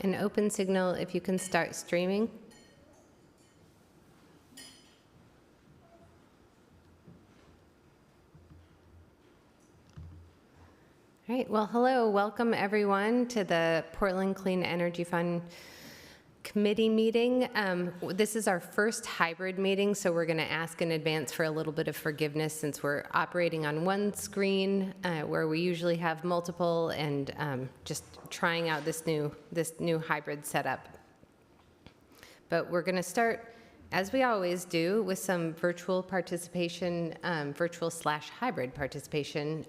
And open signal if you can start streaming. All right, well, hello, welcome everyone to the Portland Clean Energy Fund committee meeting. This is our first hybrid meeting, so we're going to ask in advance for a little bit of forgiveness since we're operating on one screen where we usually have multiple, and just trying out this new hybrid setup. But we're going to start, as we always do, with some virtual participation, virtual/hybrid participation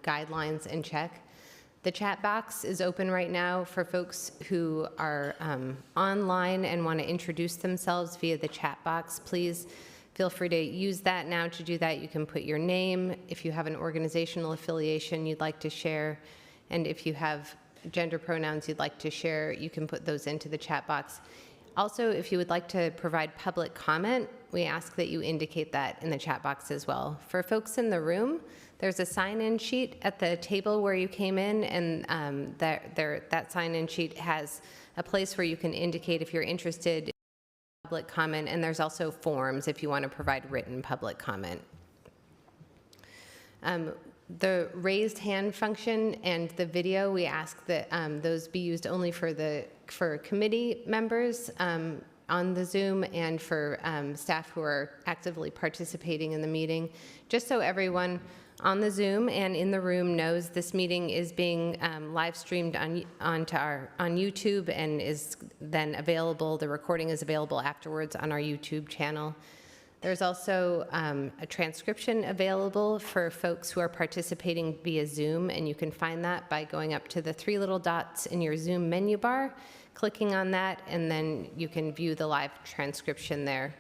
guidelines and check. The chat box is open right now for folks who are online and want to introduce themselves via the chat box. Please feel free to use that now. To do that, you can put your name, if you have an organizational affiliation you'd like to share, and if you have gender pronouns you'd like to share, you can put those into the chat box. Also, if you would like to provide public comment, we ask that you indicate that in the chat box as well. For folks in the room, there's a sign-in sheet at the table where you came in, and that sign-in sheet has a place where you can indicate if you're interested in public comment, and there's also forms if you want to provide written public comment. The raised hand function and the video, we ask that those be used only for committee members on the Zoom and for staff who are actively participating in the meeting. Just so everyone on the Zoom and in the room knows, this meeting is being live streamed on YouTube and is then available. The recording is available afterwards on our YouTube channel. There's also a transcription available for folks who are participating via Zoom, and you can find that by going up to the three little dots in your Zoom menu bar, clicking on that, and then you can view the live transcription there.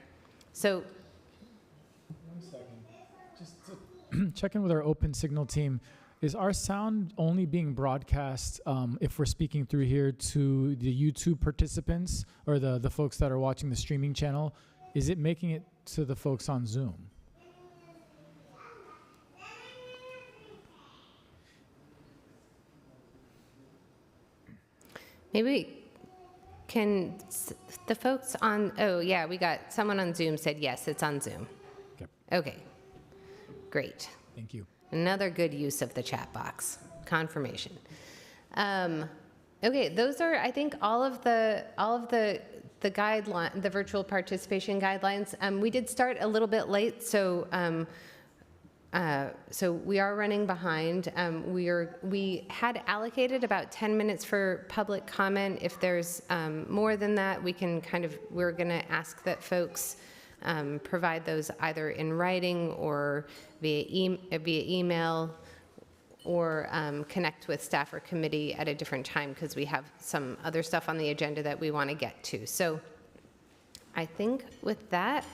So, 1 second. Just to check in with our open signal team. Is our sound only being broadcast if we're speaking through here to the YouTube participants or the folks that are watching the streaming channel? Is it making it to the folks on Zoom? maybe can the folks on, oh yeah, we got someone on Zoom said yes, it's on Zoom. Okay, great. Thank you. Another good use of the chat box. Confirmation. Okay, those are, I think, all of the guideline, the virtual participation guidelines. We did start a little bit late, so we are running behind. We had allocated about 10 minutes for public comment. If there's more than that, we're going to ask that folks provide those either in writing or via email, or connect with staff or committee at a different time, because we have some other stuff on the agenda that we want to get to. So I think with that,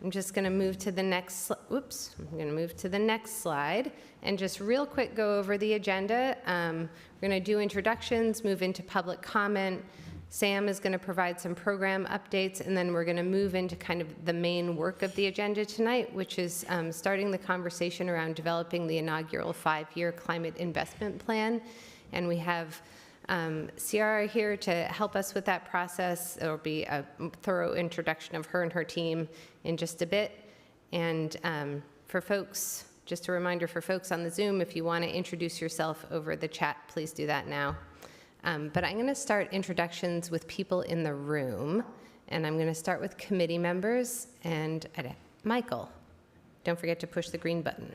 I'm just going to move to the next, I'm going to move to the next slide and just real quick go over the agenda. We're going to do introductions, move into public comment. Sam is going to provide some program updates, and then we're going to move into kind of the main work of the agenda tonight, which is starting the conversation around developing the inaugural 5-year climate investment plan. And we have Ciara here to help us with that process. There will be a thorough introduction of her and her team in just a bit. And for folks, just a reminder for folks on the Zoom, if you want to introduce yourself over the chat, please do that now. But I'm going to start introductions with people in the room, and I'm going to start with committee members. And Michael, don't forget to push the green button.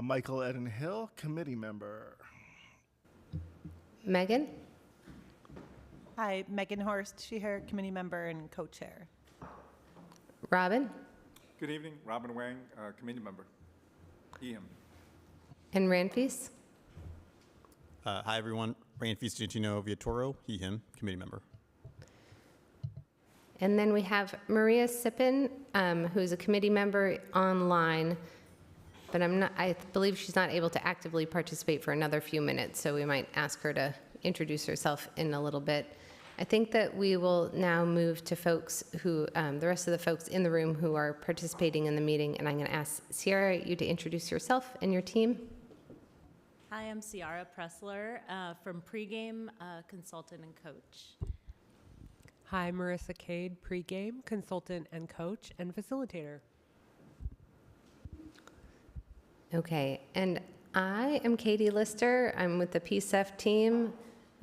Michael Eden Hill, committee member. Megan? Hi, Megan Horst, Sheher, committee member and co-chair. Robin? Good evening, Robin Wang, committee member. EM. And Ranfis? Hi, everyone. Ranfis Gentino Viatoro, he, him, committee member. And then we have Maria Sippin, who's a committee member online, but I believe she's not able to actively participate for another few minutes, so we might ask her to introduce herself in a little bit. I think that we will now move to folks who, the rest of the folks in the room who are participating in the meeting, and I'm going to ask Ciara, you to introduce yourself and your team. Hi, I'm Ciara Pressler from Pregame, consultant and coach. Hi, Marissa Cade, pregame, consultant and coach and facilitator. Okay, and I am Katie Lister. I'm with the PCEF team,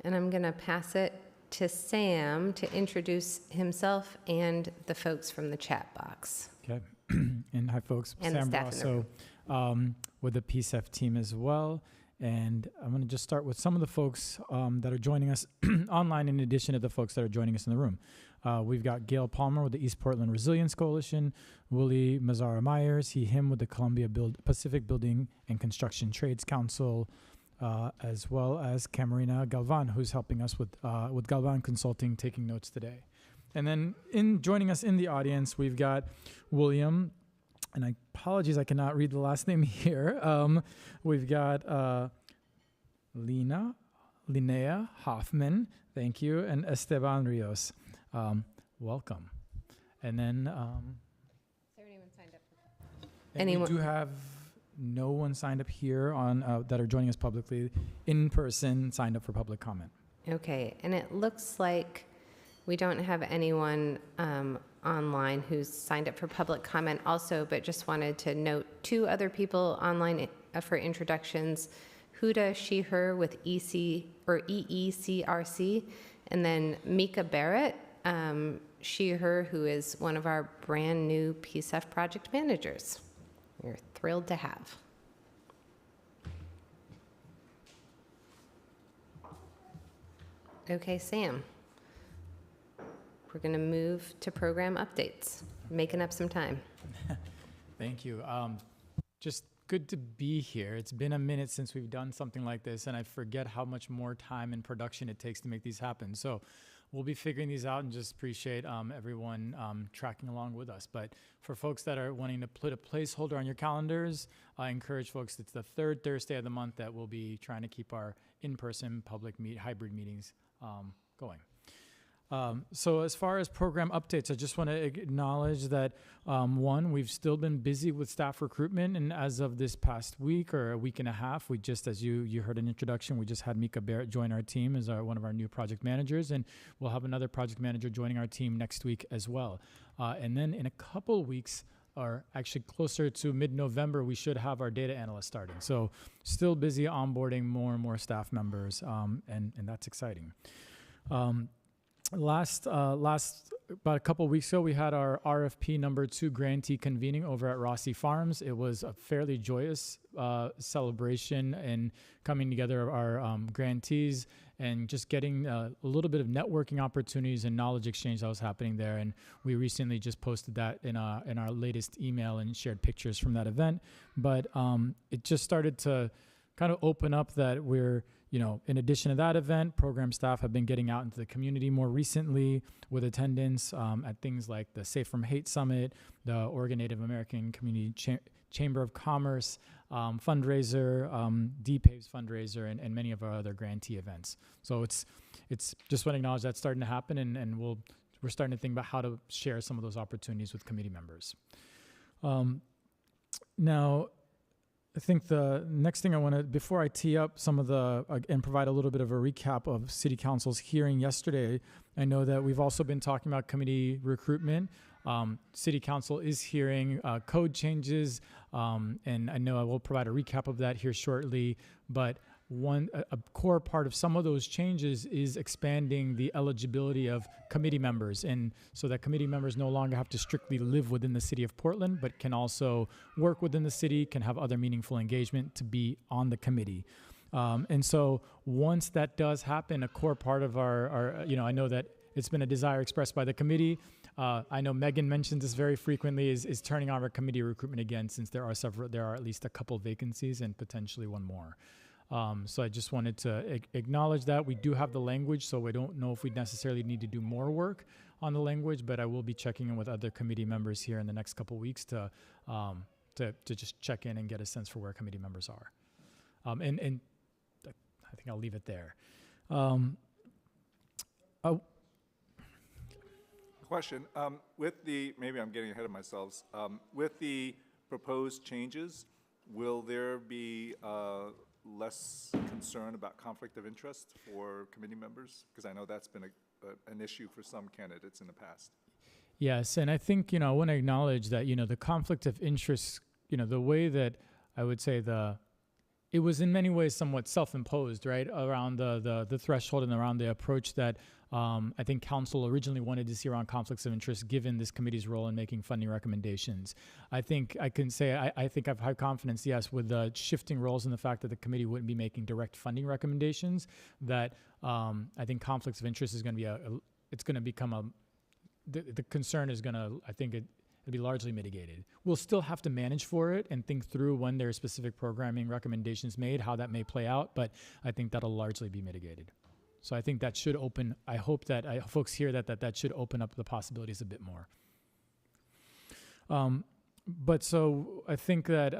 and I'm going to pass it to Sam to introduce himself and the folks from the chat box. Okay. And hi, folks. And the Sam staff in the Brasso with the PCEF team as well. And I'm going to just start with some of the folks that are joining us online in addition to the folks that are joining us in the room. We've got Gail Palmer with the East Portland Resilience Coalition, Willie Mazzara Myers, him with the Columbia Pacific Building and Construction Trades Council, as well as Camarina Galvan, who's helping us with Galvan Consulting, taking notes today. And then joining us in the audience, we've got William, and I apologize, I cannot read the last name here. We've got Linnea Hoffman, thank you, and Esteban Rios. Welcome. And then Has anyone signed up? and Anyone? we do have no one signed up here on that are joining us publicly in person, signed up for public comment. Okay, and it looks like we don't have anyone online who's signed up for public comment also, but just wanted to note two other people online for introductions. Huda She/Her with EECRC, and then Mika Barrett, She/Her, who is one of our brand new PCEF project managers. We're thrilled to have. Okay, Sam. We're going to move to program updates, making up some time. Thank you. Just good to be here. It's been a minute since we've done something like this, and I forget how much more time and production it takes to make these happen. So we'll be figuring these out, and just appreciate everyone tracking along with us. But for folks that are wanting to put a placeholder on your calendars, I encourage folks, it's the third Thursday of the month that we'll be trying to keep our in-person public hybrid meetings going. So as far as program updates, I just want to acknowledge that, one, we've still been busy with staff recruitment, and as of this past week or a week and a half, we just, as you heard an introduction, we just had Mika Barrett join our team as one of our new project managers, and we'll have another project manager joining our team next week as well. And then in a couple weeks, or actually closer to mid-November, we should have our data analyst starting. So still busy onboarding more and more staff members, and that's exciting. Last about a couple weeks ago, we had our RFP #2 grantee convening over at Rossi Farms. It was a fairly joyous celebration and coming together of our grantees and just getting a little bit of networking opportunities and knowledge exchange that was happening there. And we recently just posted that in our latest email and shared pictures from that event. But it just started to kind of open up that we're, in addition to that event, program staff have been getting out into the community more recently with attendance at things like the Safe from Hate Summit, the Oregon Native American Community Chamber of Commerce fundraiser, DPAVE's fundraiser, and many of our other grantee events. So it's just want to acknowledge that's starting to happen, and we're starting to think about how to share some of those opportunities with committee members. Now, I think the next thing I want to, before I tee up some of and provide a little bit of a recap of City Council's hearing yesterday, I know that we've also been talking about committee recruitment. City Council is hearing code changes, and I know I will provide a recap of that here shortly, but a core part of some of those changes is expanding the eligibility of committee members, and so that committee members no longer have to strictly live within the city of Portland, but can also work within the city, can have other meaningful engagement to be on the committee. And so once that does happen, a core part of our I know that it's been a desire expressed by the committee. I know Megan mentions this very frequently, is turning on our committee recruitment again, since there are at least a couple vacancies and potentially one more. So I just wanted to acknowledge that. We do have the language, so I don't know if we necessarily need to do more work on the language, but I will be checking in with other committee members here in the next couple weeks to just check in and get a sense for where committee members are. And I think I'll leave it there. Question, maybe I'm getting ahead of myself, with the proposed changes, will there be less concern about conflict of interest for committee members? Because I know that's been an issue for some candidates in the past. Yes, and I think, I want to acknowledge that, the conflict of interest, the way that I would say it was in many ways somewhat self-imposed, right, around the threshold and around the approach that I think council originally wanted to see around conflicts of interest, given this committee's role in making funding recommendations. I think I can say I think I've high confidence, yes, with the shifting roles and the fact that the committee wouldn't be making direct funding recommendations, that I think conflicts of interest is going to become the concern is going to, I think it'll be largely mitigated. We'll still have to manage for it and think through when there are specific programming recommendations made, how that may play out, but I think that'll largely be mitigated. So I think that should open, I hope that folks hear that should open up the possibilities a bit more. But so I think that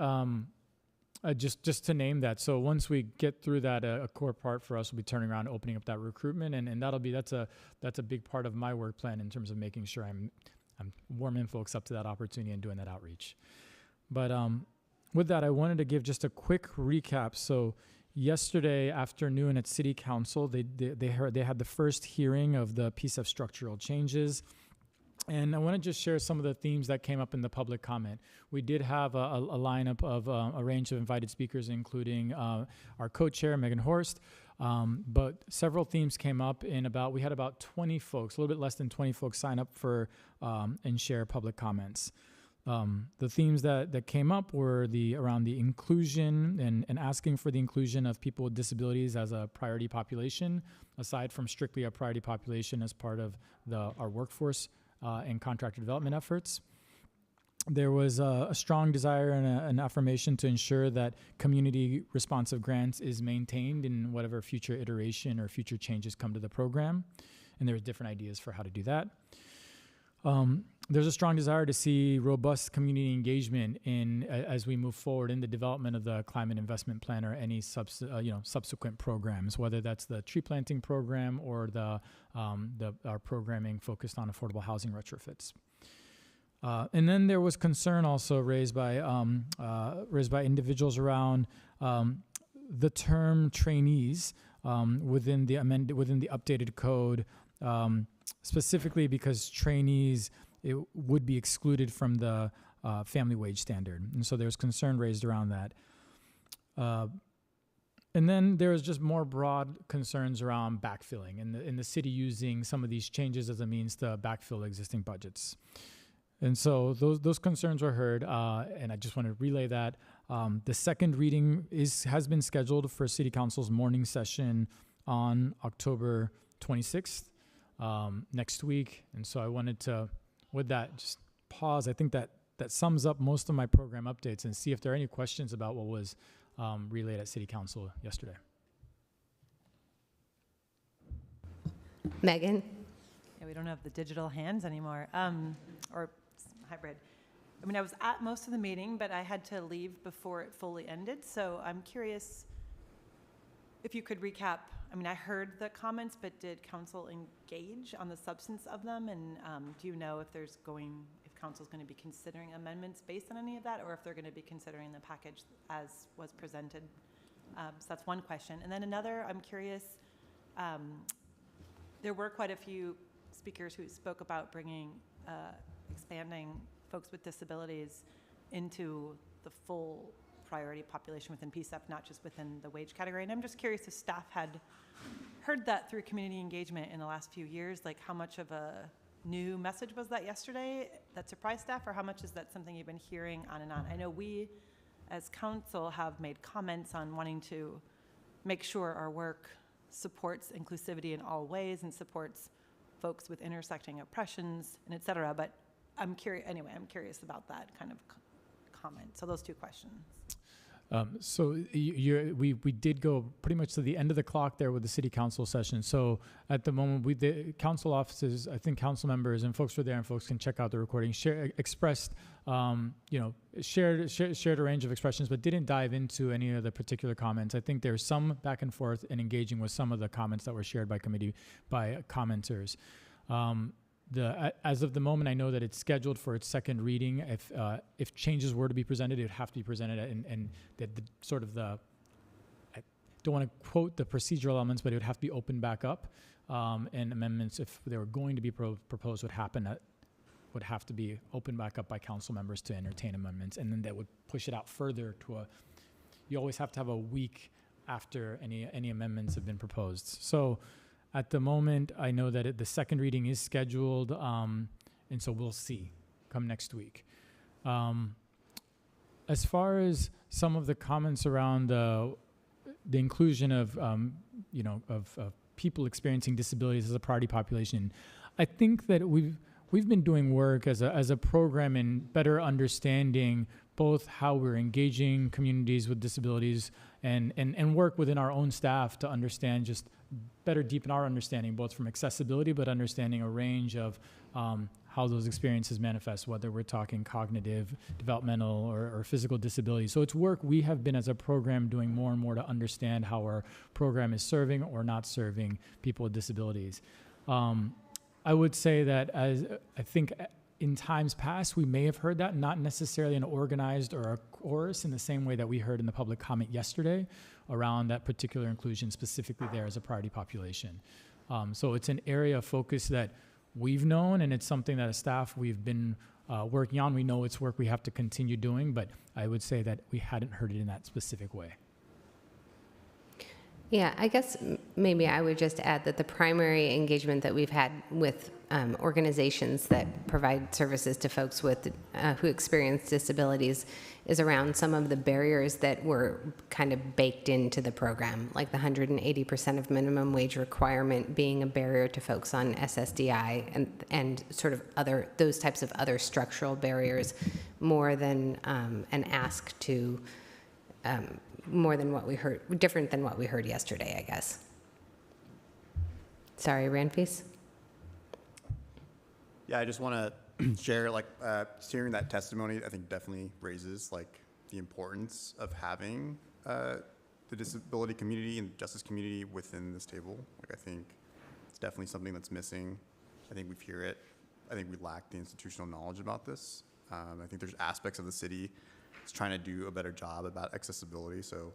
just to name that, so once we get through that, a core part for us will be turning around, opening up that recruitment, and that's a big part of my work plan in terms of making sure I'm warming folks up to that opportunity and doing that outreach. But with that, I wanted to give just a quick recap. So yesterday afternoon at City Council, they had the first hearing of the PCEF structural changes. And I want to just share some of the themes that came up in the public comment. We did have a lineup of a range of invited speakers, including our co-chair, Megan Horst. But several themes came up we had about 20 folks, a little bit less than 20 folks sign up for and share public comments. The themes that came up were around the inclusion and asking for the inclusion of people with disabilities as a priority population, aside from strictly a priority population as part of our workforce and contractor development efforts. There was a strong desire and an affirmation to ensure that community responsive grants is maintained in whatever future iteration or future changes come to the program. And there were different ideas for how to do that. There's a strong desire to see robust community engagement as we move forward in the development of the climate investment plan or any subsequent programs, whether that's the tree planting program or our programming focused on affordable housing retrofits. And then there was concern also raised by individuals around the term trainees within the updated code, specifically because trainees would be excluded from the family wage standard, and so there's concern raised around that. And then there was just more broad concerns around backfilling and the city using some of these changes as a means to backfill existing budgets. And so those concerns were heard, and I just want to relay that. The second reading has been scheduled for City Council's morning session on October 26th, next week. And so I wanted to, with that, just pause. I think that sums up most of my program updates, and see if there are any questions about what was relayed at City Council yesterday. Megan? Yeah, we don't have the digital hands anymore, or hybrid. I mean, I was at most of the meeting, but I had to leave before it fully ended. So I'm curious if you could recap. I mean, I heard the comments, but did council engage on the substance of them? And do you know if council's going to be considering amendments based on any of that, or if they're going to be considering the package as was presented? So that's one question. And then another, I'm curious, there were quite a few speakers who spoke about expanding folks with disabilities into the full priority population within PCEF, not just within the wage category. And I'm just curious if staff had heard that through community engagement in the last few years, like how much of a new message was that yesterday that surprised staff, or how much is that something you've been hearing on and on? I know we as council have made comments on wanting to make sure our work supports inclusivity in all ways and supports folks with intersecting oppressions and et cetera, but I'm curious about that kind of comment. So those two questions. So we did go pretty much to the end of the clock there with the city council session. So at the moment, the council offices, I think council members and folks were there, and folks can check out the recording, shared a range of expressions, but didn't dive into any of the particular comments. I think there's some back and forth and engaging with some of the comments that were shared by commenters. As of the moment, I know that it's scheduled for its second reading. If changes were to be presented, it would have to be presented, and that don't want to quote the procedural elements, but it would have to be opened back up. And amendments, if they were going to be proposed, would have to be opened back up by council members to entertain amendments. And then that would push it out further to you always have to have a week after any amendments have been proposed. So at the moment, I know that the second reading is scheduled, and so we'll see come next week. As far as some of the comments around the inclusion of people experiencing disabilities as a priority population, I think that we've been doing work as a program in better understanding both how we're engaging communities with disabilities and work within our own staff to understand, just better deepen our understanding, both from accessibility, but understanding a range of how those experiences manifest, whether we're talking cognitive, developmental, or physical disability. So it's work we have been as a program doing more and more to understand how our program is serving or not serving people with disabilities. I would say that I think in times past, we may have heard that, not necessarily an organized or a chorus in the same way that we heard in the public comment yesterday around that particular inclusion specifically there as a priority population. So it's an area of focus that we've known, and it's something that as staff we've been working on. We know it's work we have to continue doing, but I would say that we hadn't heard it in that specific way. Yeah, I guess maybe I would just add that the primary engagement that we've had with organizations that provide services to folks with who experience disabilities is around some of the barriers that were kind of baked into the program, like the 180% of minimum wage requirement being a barrier to folks on SSDI and sort of those types of other structural barriers more than an ask to more than what we heard, different than what we heard yesterday, I guess. Sorry, Ranfis? Yeah, I just want to share, hearing that testimony, I think definitely raises, the importance of having the disability community and justice community within this table. I think it's definitely something that's missing. I think we hear it. I think we lack the institutional knowledge about this. I think there's aspects of the city that's trying to do a better job about accessibility. So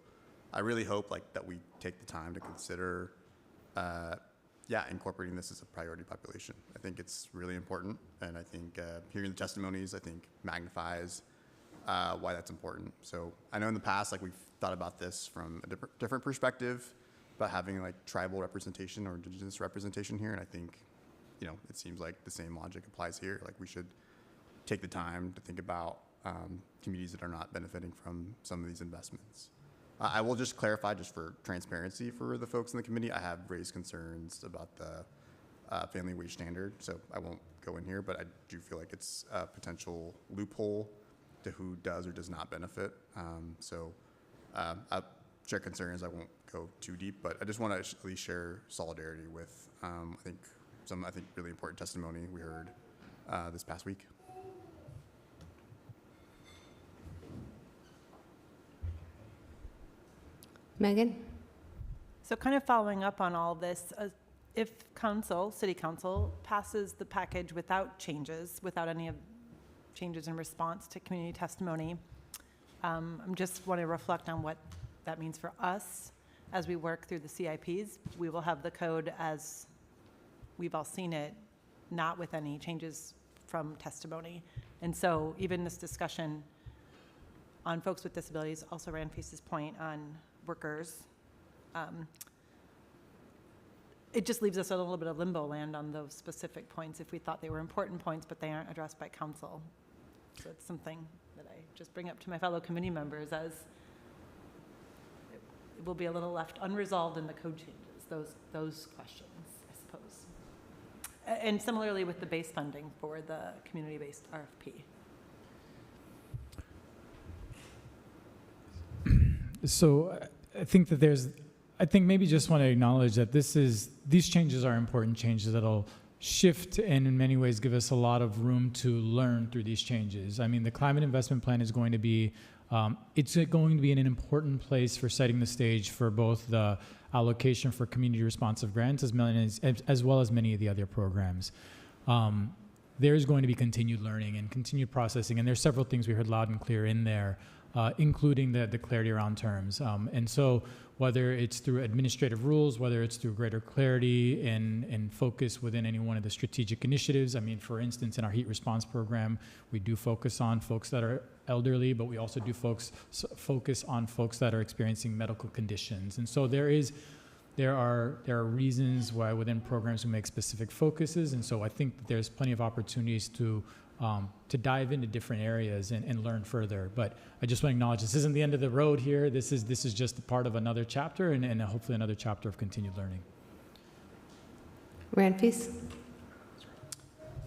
I really hope that we take the time to consider incorporating this as a priority population. I think it's really important, and I think hearing the testimonies, I think, magnifies why that's important. So I know in the past, we've thought about this from a different perspective, about having tribal representation or indigenous representation here, and I think, it seems like the same logic applies here. We should take the time to think about communities that are not benefiting from some of these investments. I will just clarify, just for transparency for the folks in the committee, I have raised concerns about the family wage standard, so I won't go in here, but I do feel like it's a potential loophole to who does or does not benefit. I'll share concerns. I won't go too deep, but I just want to at least share solidarity with, I think really important testimony we heard this past week. Megan? So kind of following up on all of this, if city council passes the package without any of changes in response to community testimony, I just want to reflect on what that means for us as we work through the CIPs. We will have the code as we've all seen it, not with any changes from testimony. And so even this discussion on folks with disabilities, also Ranfis's point on workers, it just leaves us a little bit of limbo land on those specific points if we thought they were important points, but they aren't addressed by council. So it's something that I just bring up to my fellow committee members as it will be a little left unresolved in the code changes, those questions, I suppose. And similarly with the base funding for the community-based RFP. So I think that I think maybe just want to acknowledge that these changes are important changes that'll shift and in many ways give us a lot of room to learn through these changes. I mean, the climate investment plan is going to be, it's going to be in an important place for setting the stage for both the allocation for community responsive grants as well as many of the other programs. There's going to be continued learning and continued processing, and there's several things we heard loud and clear in there including the clarity around terms. And so whether it's through administrative rules, whether it's through greater clarity and focus within any one of the strategic initiatives. I mean, for instance, in our heat response program, we do focus on folks that are elderly, but we also do focus on folks that are experiencing medical conditions. And so there are reasons why within programs we make specific focuses. And so I think that there's plenty of opportunities to dive into different areas and learn further. But I just want to acknowledge this isn't the end of the road here. This is just a part of another chapter and hopefully another chapter of continued learning. Ranfis?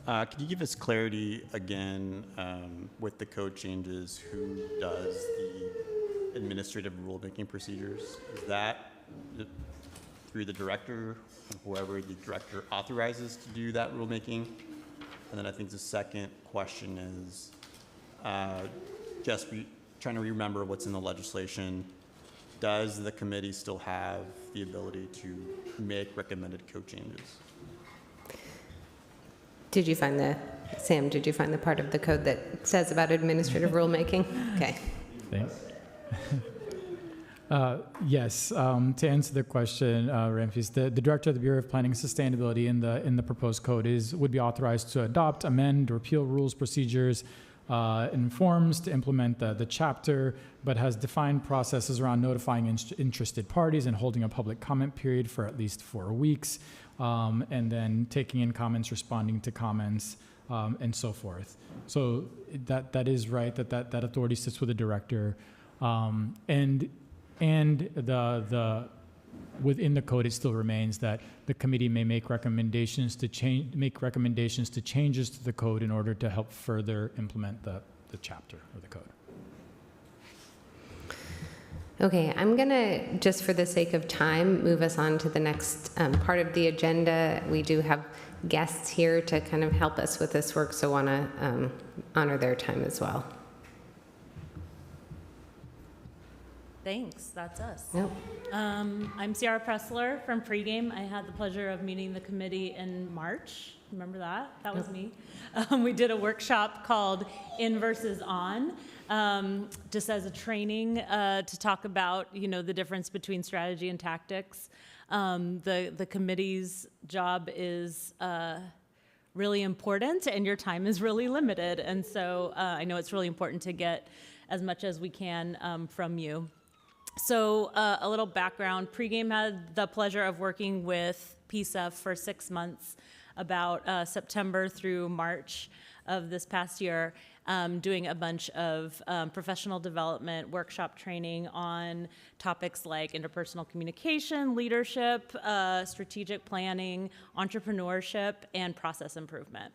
Could you give us clarity again with the code changes? Who does the administrative rulemaking procedures? Is that through the director, whoever the director authorizes to do that rulemaking? And then I think the second question is trying to remember what's in the legislation. Does the committee still have the ability to make recommended code changes? Sam, did you find the part of the code that says about administrative rulemaking? Okay. Thanks. Yes, to answer the question, Ramfis, the director of the Bureau of Planning and Sustainability in the proposed code would be authorized to adopt, amend, repeal rules, procedures, and forms to implement the chapter, but has defined processes around notifying interested parties and holding a public comment period for at least 4 weeks, and then taking in comments, responding to comments, and so forth. So that is right, that authority sits with the director, and the within the code, it still remains that the committee may make recommendations to changes to the code in order to help further implement the chapter or the code. Okay, I'm gonna, just for the sake of time, move us on to the next part of the agenda. We do have guests here to kind of help us with this work, so wanna honor their time as well. Thanks, that's us. Nope. I'm Ciara Pressler from Pregame. I had the pleasure of meeting the committee in March. Remember that? That was me. We did a workshop called In versus On, just as a training to talk about, the difference between strategy and tactics. The committee's job is really important, and your time is really limited. And so I know it's really important to get as much as we can from you. So a little background, Pregame had the pleasure of working with PCEF for 6 months, about September through March of this past year, doing a bunch of professional development, workshop training on topics like interpersonal communication, leadership, strategic planning, entrepreneurship, and process improvement.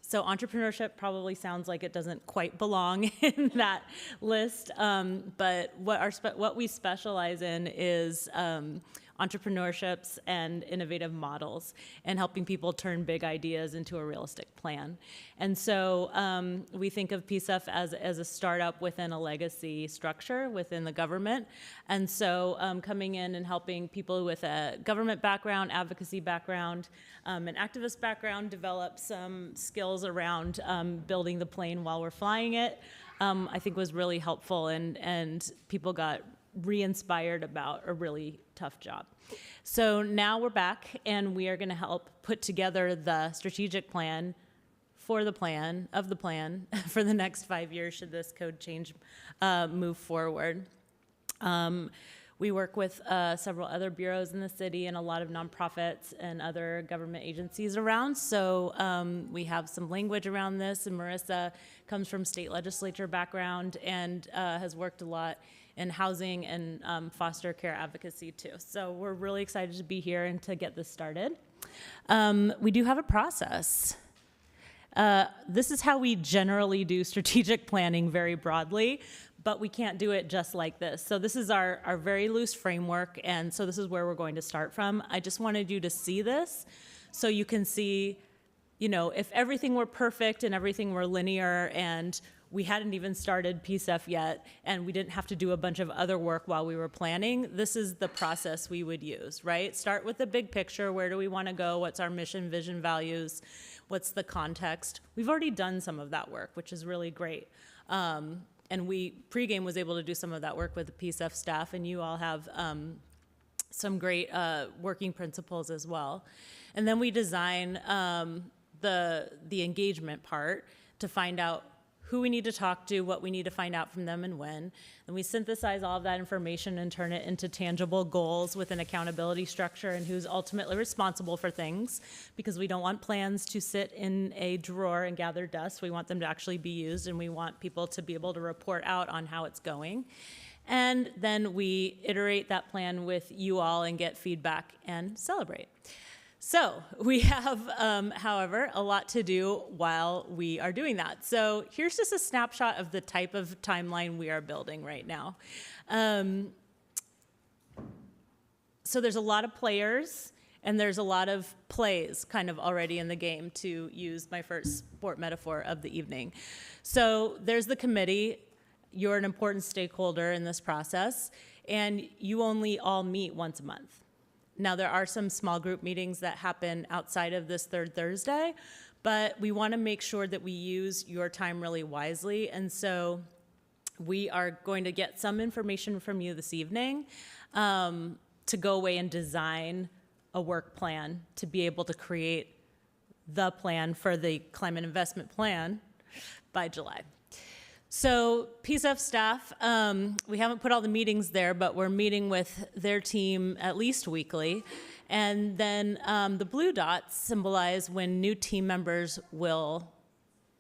So entrepreneurship probably sounds like it doesn't quite belong in that list, but what we specialize in is entrepreneurships and innovative models and helping people turn big ideas into a realistic plan. And so we think of PCEF as a startup within a legacy structure within the government. And so coming in and helping people with a government background, advocacy background, an activist background develop some skills around building the plane while we're flying it, I think was really helpful, and people got re-inspired about a really tough job. So now we're back, and we are going to help put together the strategic plan for the plan for the next 5 years should this code change move forward. We work with several other bureaus in the city and a lot of nonprofits and other government agencies around. So we have some language around this, and Marissa comes from state legislature background and has worked a lot in housing and foster care advocacy too. So we're really excited to be here and to get this started. We do have a process. This is how we generally do strategic planning very broadly, but we can't do it just like this. So this is our very loose framework, and so this is where we're going to start from. I just wanted you to see this so you can see, if everything were perfect and everything were linear and we hadn't even started PCEF yet and we didn't have to do a bunch of other work while we were planning, this is the process we would use, right? Start with the big picture. Where do we want to go? What's our mission, vision, values? What's the context? We've already done some of that work, which is really great. and pregame was able to do some of that work with the PCEF staff, and you all have some great working principles as well. And then we design the engagement part to find out who we need to talk to, what we need to find out from them, and when. And we synthesize all of that information and turn it into tangible goals with an accountability structure and who's ultimately responsible for things, because we don't want plans to sit in a drawer and gather dust. We want them to actually be used, and we want people to be able to report out on how it's going. And then we iterate that plan with you all and get feedback and celebrate. So we have, however, a lot to do while we are doing that. So here's just a snapshot of the type of timeline we are building right now. So there's a lot of players, and there's a lot of plays kind of already in the game, to use my first sport metaphor of the evening. So there's the committee. You're an important stakeholder in this process, and you only all meet once a month. Now, there are some small group meetings that happen outside of this third Thursday, but we want to make sure that we use your time really wisely. And so we are going to get some information from you this evening to go away and design a work plan to be able to create the plan for the climate investment plan by July. So PCEF staff, we haven't put all the meetings there, but we're meeting with their team at least weekly. And then the blue dots symbolize when new team members will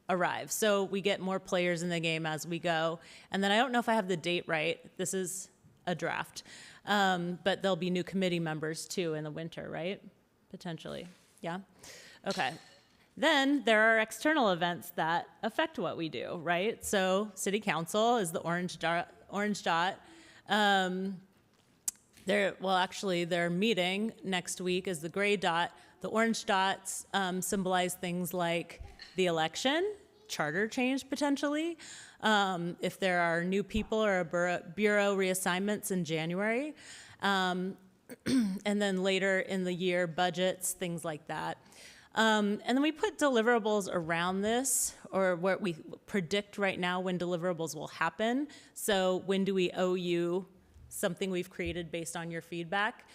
arrive. So we get more players in the game as we go. And then I don't know if I have the date right. This is a draft. But there'll be new committee members too in the winter, right? Potentially. Yeah? Okay. Then there are external events that affect what we do, right? So city council is the orange dot. Their meeting next week is the gray dot. The orange dots symbolize things like the election, charter change potentially, if there are new people or bureau reassignments in January, and then later in the year, budgets, things like that. And then we put deliverables around this, or what we predict right now when deliverables will happen. So when do we owe you something we've created based on your feedback?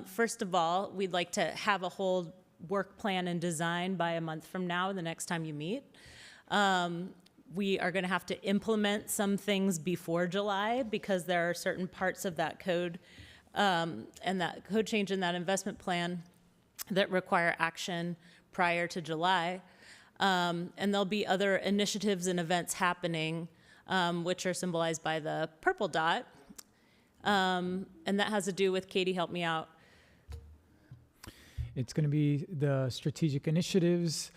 First of all, we'd like to have a whole work plan and design by a month from now, the next time you meet. We are going to have to implement some things before July, because there are certain parts of that code and that code change in that investment plan that require action prior to July. And there'll be other initiatives and events happening, which are symbolized by the purple dot. And that has to do with, Katie, help me out. It's going to be the strategic initiatives,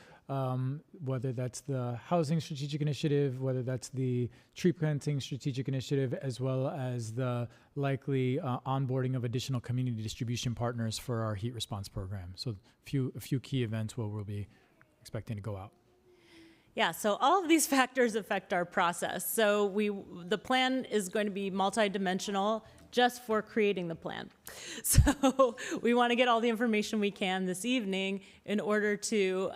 whether that's the housing strategic initiative, whether that's the tree planting strategic initiative, as well as the likely onboarding of additional community distribution partners for our heat response program. So a few key events where we'll be expecting to go out. Yeah, so all of these factors affect our process. So the plan is going to be multidimensional just for creating the plan. So we want to get all the information we can this evening in order to,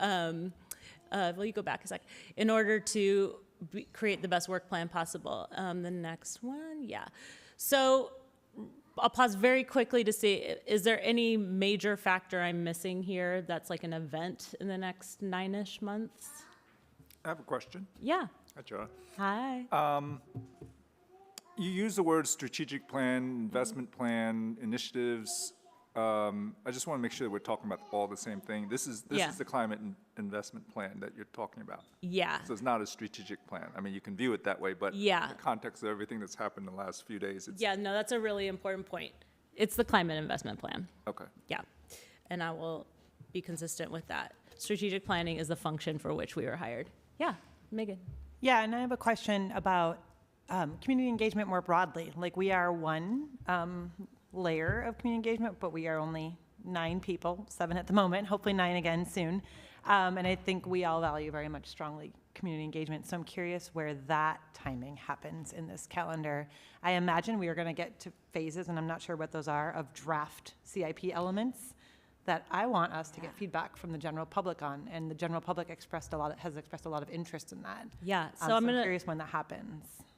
will you go back a sec? In order to create the best work plan possible. The next one, yeah. So I'll pause very quickly to see, is there any major factor I'm missing here that's like an event in the next 9-ish months? I have a question. Yeah. Hi, Joa. Hi. You use the word strategic plan, investment plan, initiatives. I just want to make sure that we're talking about all the same thing. This is the climate investment plan that you're talking about. Yeah. So it's not a strategic plan. I mean, you can view it that way, but Yeah. in the context of everything that's happened in the last few days, it's Yeah, no, that's a really important point. It's the climate investment plan. okay. Yeah. And I will be consistent with that. Strategic planning is the function for which we were hired. Yeah, Megan. Yeah, and I have a question about community engagement more broadly. Like, we are one layer of community engagement, but we are only 9 people, 7 at the moment, hopefully 9 again soon. And I think we all value very much strongly community engagement. So I'm curious where that timing happens in this calendar. I imagine we are going to get to phases, and I'm not sure what those are, of draft CIP elements that I want us to get feedback from the general public on, and the general public has expressed a lot of interest in that. Yeah, so So I'm I'm gonna. curious when that happens.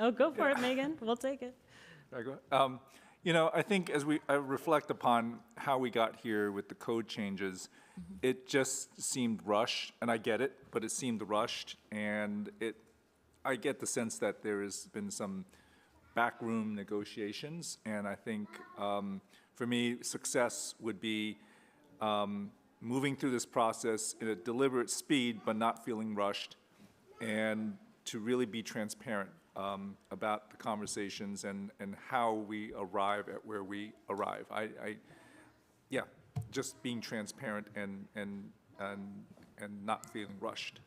Oh, go for it, Megan. We'll take it. Can I go? You know, I think as I reflect upon how we got here with the code changes, it just seemed rushed, and I get it, but it seemed rushed, and I get the sense that there has been some backroom negotiations, and I think for me, success would be moving through this process in a deliberate speed, but not feeling rushed, and to really be transparent about the conversations and how we arrive at where we arrive. Yeah, just being transparent and not feeling rushed.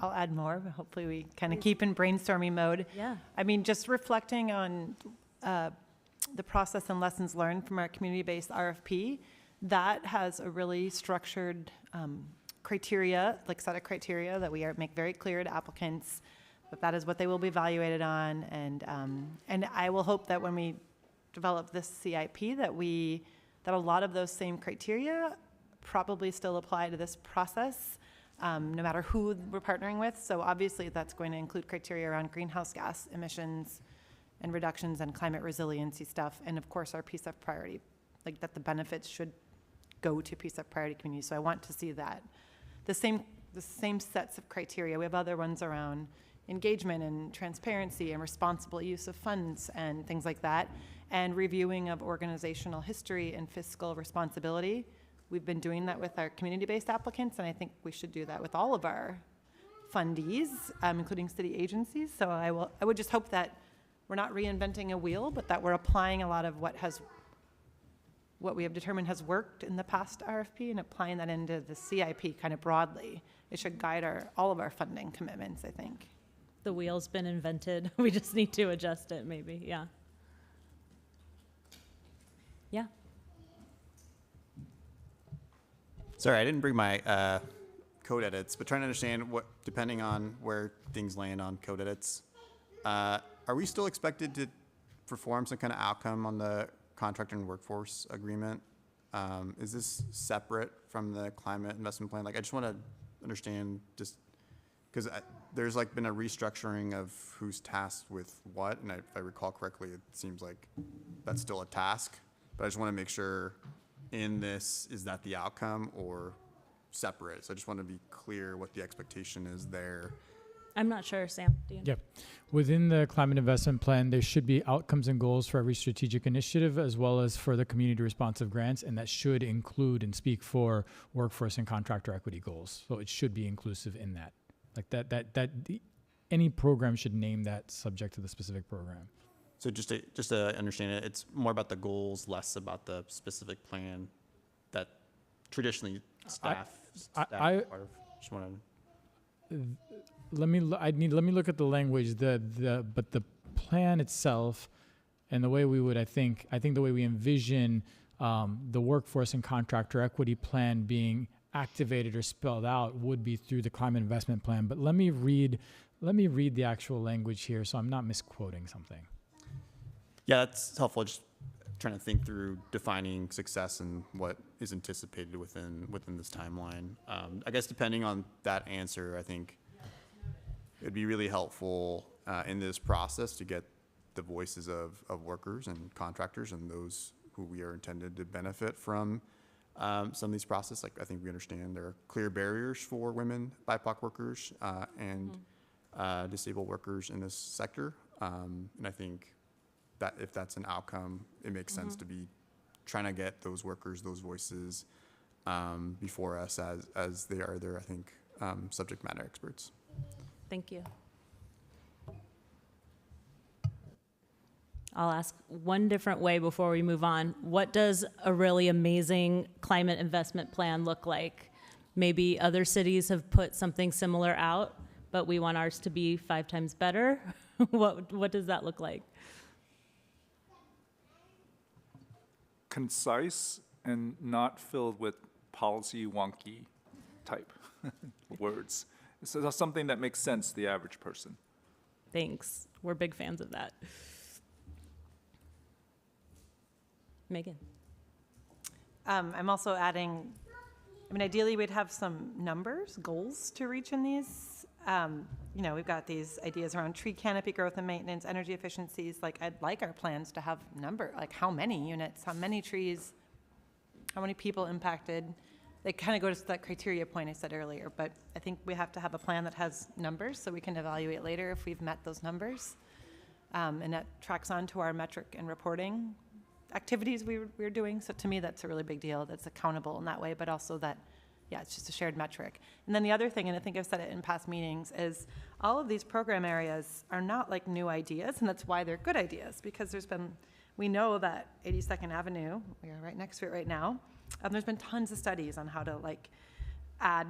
I'll add more, but hopefully we kind of keep in brainstorming mode. Yeah. I mean, just reflecting on the process and lessons learned from our community-based RFP, that has a really structured criteria, like set of criteria that we make very clear to applicants, that is what they will be evaluated on. And I will hope that when we develop this CIP, that a lot of those same criteria probably still apply to this process, no matter who we're partnering with. So obviously that's going to include criteria around greenhouse gas emissions and reductions and climate resiliency stuff. And of course our PCEF priority, like that the benefits should go to PCEF priority communities. So I want to see that. The same sets of criteria. We have other ones around engagement and transparency and responsible use of funds and things like that. And reviewing of organizational history and fiscal responsibility. We've been doing that with our community-based applicants, and I think we should do that with all of our fundees, including city agencies. So I would just hope that we're not reinventing a wheel, but that we're applying a lot of what we have determined has worked in the past RFP and applying that into the CIP kind of broadly. It should guide all of our funding commitments, I think. The wheel's been invented. We just need to adjust it, maybe. Yeah. Yeah. Sorry, I didn't bring my code edits, but trying to understand what, depending on where things land on code edits, are we still expected to perform some kind of outcome on the contractor and workforce agreement? Is this separate from the climate investment plan? Like, I just want to understand, just because there's like been a restructuring of who's tasked with what, and if I recall correctly, it seems like that's still a task, but I just want to make sure in this, is that the outcome or separate? So I just want to be clear what the expectation is there. I'm not sure, Sam. Do you know? Yep. Within the climate investment plan, there should be outcomes and goals for every strategic initiative as well as for the community responsive grants, and that should include and speak for workforce and contractor equity goals. So it should be inclusive in that. Like any program should name that subject to the specific program. So just to understand it, it's more about the goals, less about the specific plan that traditionally staff part of. Just want to. Let me look at the language. But the plan itself, and the way we would, I think the way we envision the workforce and contractor equity plan being activated or spelled out would be through the climate investment plan. But let me read the actual language here, so I'm not misquoting something. Yeah, that's helpful. Just trying to think through defining success and what is anticipated within this timeline. I guess depending on that answer, I think it'd be really helpful in this process to get the voices of workers and contractors and those who we are intended to benefit from some of these processes. Like, I think we understand there are clear barriers for women, BIPOC workers, and disabled workers in this sector. And I think that if that's an outcome, it makes sense to be trying to get those workers, those voices before us as they are their, I think, subject matter experts. Thank you. I'll ask one different way before we move on. What does a really amazing climate investment plan look like? Maybe other cities have put something similar out, but we want ours to be 5 times better. What does that look like? Concise and not filled with policy wonky type words. So something that makes sense to the average person. Thanks. We're big fans of that. Megan. I'm also adding, I mean, ideally we'd have some numbers, goals to reach in these. You know, we've got these ideas around tree canopy growth and maintenance, energy efficiencies. Like, I'd like our plans to have number, like how many units, how many trees, how many people impacted. They kind of go to that criteria point I said earlier, but I think we have to have a plan that has numbers so we can evaluate later if we've met those numbers. And that tracks on to our metric and reporting activities we're doing. So to me, that's a really big deal. That's accountable in that way, but also that, yeah, it's just a shared metric. And then the other thing, and I think I've said it in past meetings, is all of these program areas are not like new ideas, and that's why they're good ideas, because we know that 82nd Avenue, we are right next to it right now, there's been tons of studies on how to like add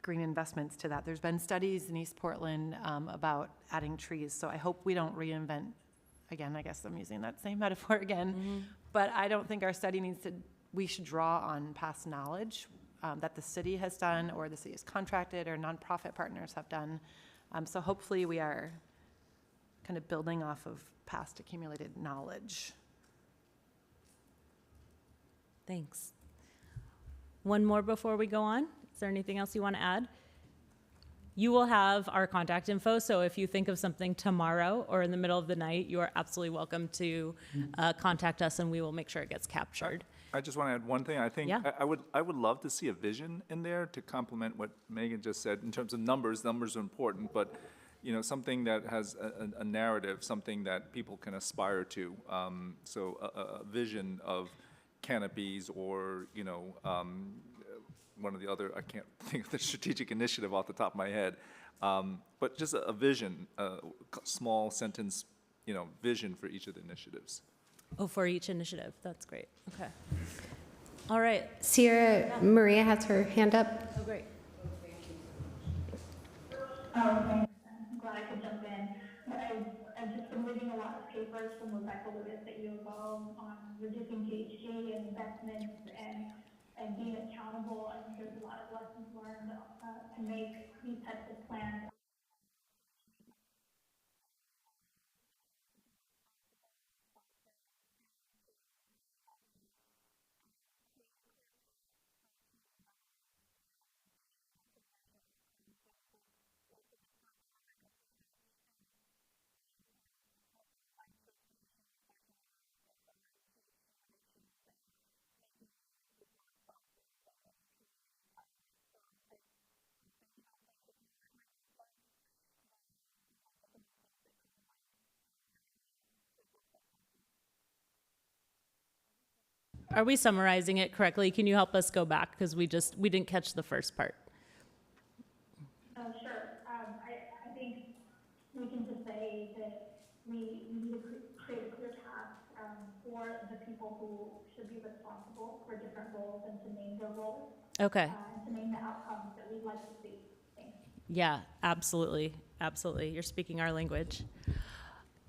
green investments to that. There's been studies in East Portland about adding trees, so I hope we don't reinvent, again, I guess I'm using that same metaphor again, but I don't think our study we should draw on past knowledge that the city has done, or the city has contracted, or nonprofit partners have done. So hopefully we are kind of building off of past accumulated knowledge. Thanks. One more before we go on. Is there anything else you want to add? You will have our contact info, so if you think of something tomorrow or in the middle of the night, you are absolutely welcome to contact us, and we will make sure it gets captured. I just want to add one thing. I think Yeah. I would love to see a vision in there to complement what Megan just said in terms of numbers. Numbers are important, but you know, something that has a narrative, something that people can aspire to. So a vision of canopies, or you know, one of the other, I can't think of the strategic initiative off the top of my head, but just a vision, a small sentence, you know, vision for each of the initiatives. Oh, for each initiative. That's great. Okay. All right. Sierra Maria has her hand up. Oh, great. Oh, thanks. I'm glad I could jump in. I've just been reading a lot of papers from Rebecca Lewis at U of O on reducing GHG and investments and being accountable. I think there's a lot of lessons learned to make these types of plans. Are we summarizing it correctly? Can you help us go back? Because we didn't catch the first part. Sure. I think we can just say that we need to create a clear path for the people who should be responsible for different roles, and to name their roles. Okay. And to name the outcomes that we'd like to see. Thanks. Yeah, absolutely. Absolutely. You're speaking our language.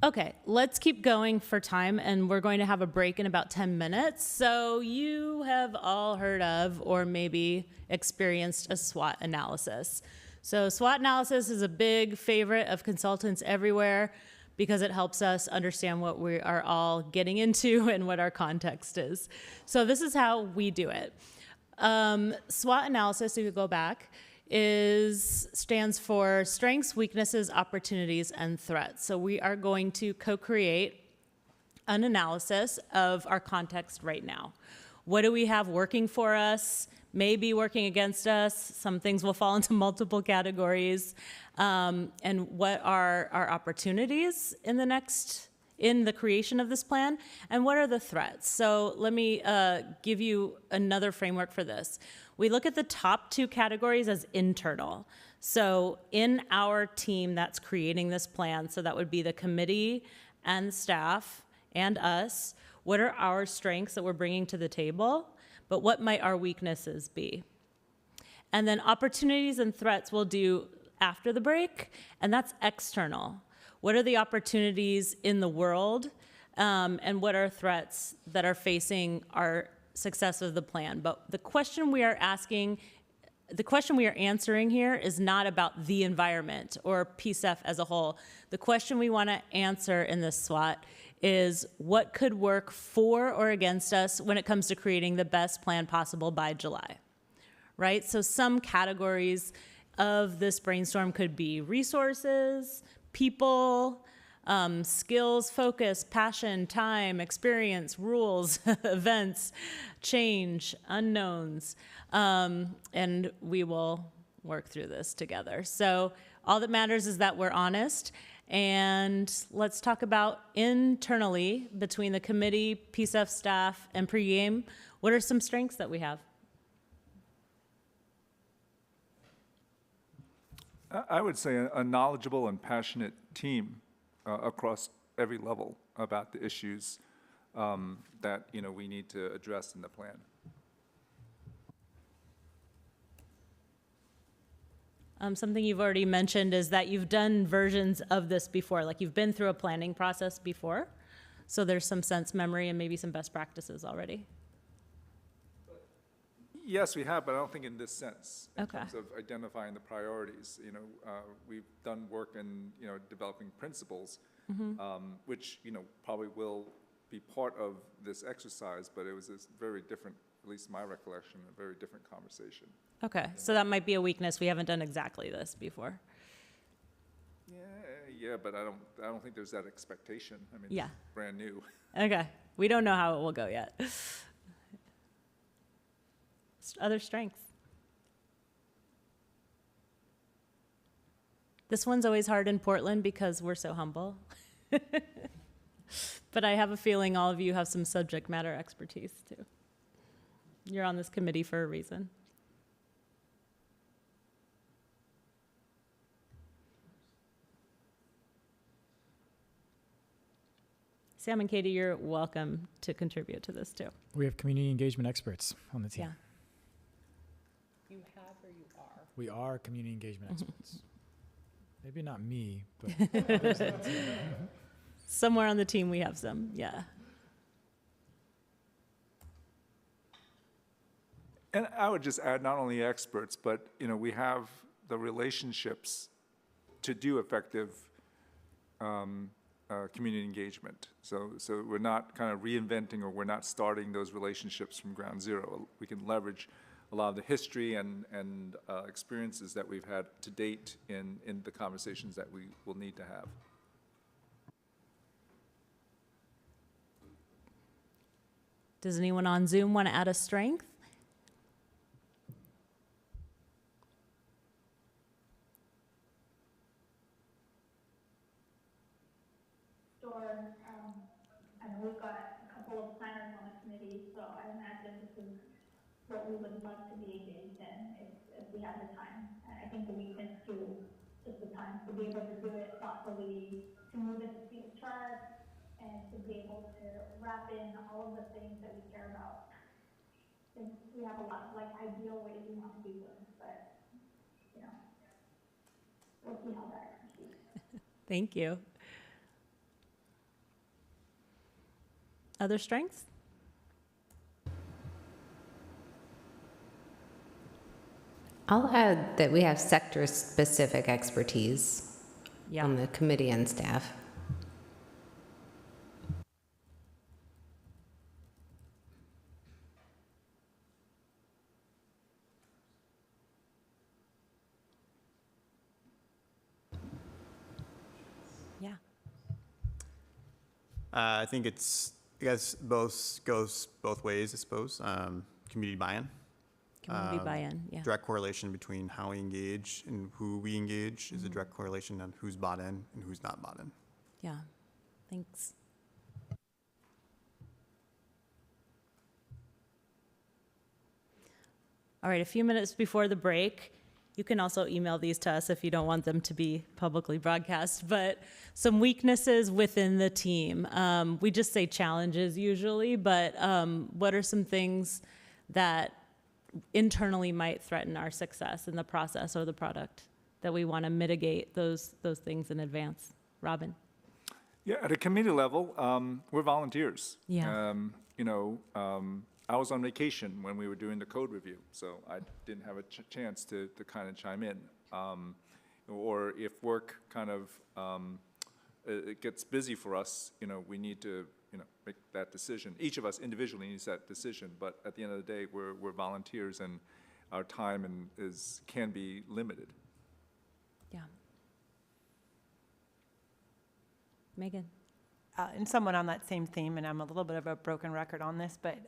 Okay, let's keep going for time, and we're going to have a break in about 10 minutes. So you have all heard of or maybe experienced a SWOT analysis. So SWOT analysis is a big favorite of consultants everywhere because it helps us understand what we are all getting into and what our context is. So this is how we do it. SWOT analysis, if you go back, stands for strengths, weaknesses, opportunities, and threats. So we are going to co-create an analysis of our context right now. What do we have working for us, maybe working against us? Some things will fall into multiple categories. And what are our opportunities in the creation of this plan? And what are the threats? So let me give you another framework for this. We look at the top two categories as internal. So in our team that's creating this plan, so that would be the committee and staff and us, what are our strengths that we're bringing to the table, but what might our weaknesses be? And then opportunities and threats we'll do after the break, and that's external. What are the opportunities in the world, and what are threats that are facing our success of the plan? But the question we are answering here is not about the environment or PCEF as a whole. The question we want to answer in this SWOT is what could work for or against us when it comes to creating the best plan possible by July, right? So some categories of this brainstorm could be resources, people, skills, focus, passion, time, experience, rules, events, change, unknowns, and we will work through this together. So all that matters is that we're honest, and let's talk about internally between the committee, PCEF staff, and pregame, what are some strengths that we have? I would say a knowledgeable and passionate team across every level about the issues that we need to address in the plan. Something you've already mentioned is that you've done versions of this before, like you've been through a planning process before, so there's some sense memory and maybe some best practices already. Yes, we have, but I don't think in this sense. In Okay. terms of identifying the priorities, we've done work in, developing principles, which, probably will be part of this exercise, but it was a very different, at least my recollection, a very different conversation. Okay, so that might be a weakness. We haven't done exactly this before. Yeah, but I don't think there's that expectation. I mean, Yeah. it's brand new. Okay, we don't know how it will go yet. Other strengths? This one's always hard in Portland because we're so humble. But I have a feeling all of you have some subject matter expertise too. You're on this committee for a reason. Sam and Katie, you're welcome to contribute to this too. We have community engagement experts on the team. Yeah. You have or you are? We are community engagement experts. Maybe not me, but others on the team. Somewhere on the team we have some, yeah. And I would just add, not only experts, but, we have the relationships to do effective community engagement. So we're not kind of reinventing, or we're not starting those relationships from ground zero. We can leverage a lot of the history and experiences that we've had to date in the conversations that we will need to have. Does anyone on Zoom want to add a strength? Sure. I know we've got a couple of planners on the committee, so I imagine this is what we would love to be engaged in if we have the time. And I think the weakness too, just the time to be able to do it thoughtfully, to move at the speed of chart, and to be able to wrap in all of the things that we care about. I think we have a lot of ideal ways we want to do this, but we'll see how that proceeds. Thank you. Other strengths? I'll add that we have sector-specific expertise Yeah. on the committee and staff. Yeah. I think I guess goes both ways, I suppose. Community buy-in. Community buy-in, yeah. Direct correlation between how we engage and who we engage is a direct correlation on who's bought in and who's not bought in. Yeah, thanks. All right, a few minutes before the break, you can also email these to us if you don't want them to be publicly broadcast, but some weaknesses within the team. We just say challenges usually, but what are some things that internally might threaten our success in the process or the product that we want to mitigate those things in advance? Robin? Yeah, at a committee level, we're volunteers. Yeah. I was on vacation when we were doing the code review, so I didn't have a chance to kind of chime in. Or if work kind of it gets busy for us, we need to, make that decision. Each of us individually needs that decision, but at the end of the day, we're volunteers and our time can be limited. Yeah. Megan? And somewhat on that same theme, and I'm a little bit of a broken record on this, but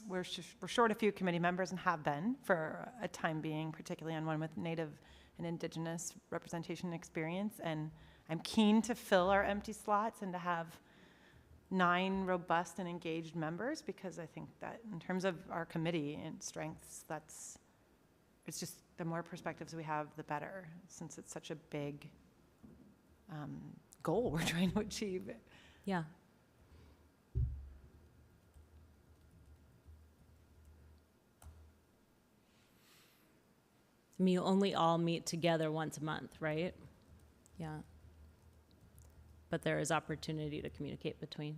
we're short a few committee members and have been for a time being, particularly on one with Native and Indigenous representation and experience. And I'm keen to fill our empty slots and to have 9 robust and engaged members, because I think that in terms of our committee and strengths, it's just the more perspectives we have, the better, since it's such a big goal we're trying to achieve. Yeah. I mean, you only all meet together once a month, right? Yeah. But there is opportunity to communicate between.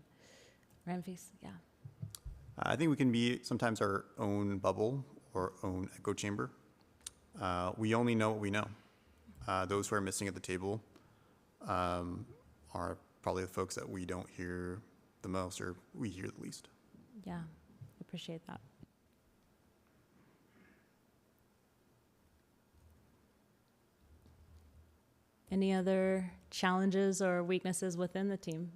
Ramfis, yeah. I think we can be sometimes our own bubble or own echo chamber. We only know what we know. Those who are missing at the table are probably the folks that we don't hear the most or we hear the least. Yeah, appreciate that. Any other challenges or weaknesses within the team?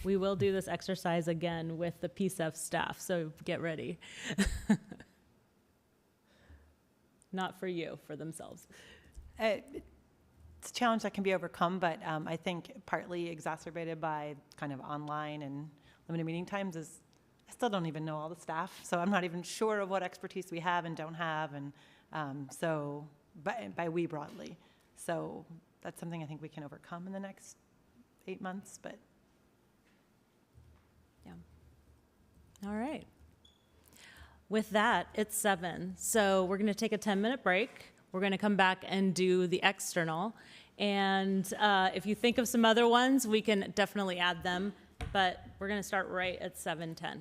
We will do this exercise again with the PCEF staff, so get ready. Not for you, for themselves. It's a challenge that can be overcome, but I think partly exacerbated by kind of online and limited meeting times is I still don't even know all the staff, so I'm not even sure of what expertise we have and don't have, and so by we broadly. So that's something I think we can overcome in the next 8 months, but. Yeah. All right. With that, it's 7. So we're going to take a 10-minute break. We're going to come back and do the external. And if you think of some other ones, we can definitely add them. But we're going to start right at 7:10.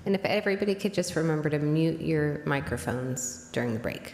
And if everybody could just remember to mute your microphones during the break.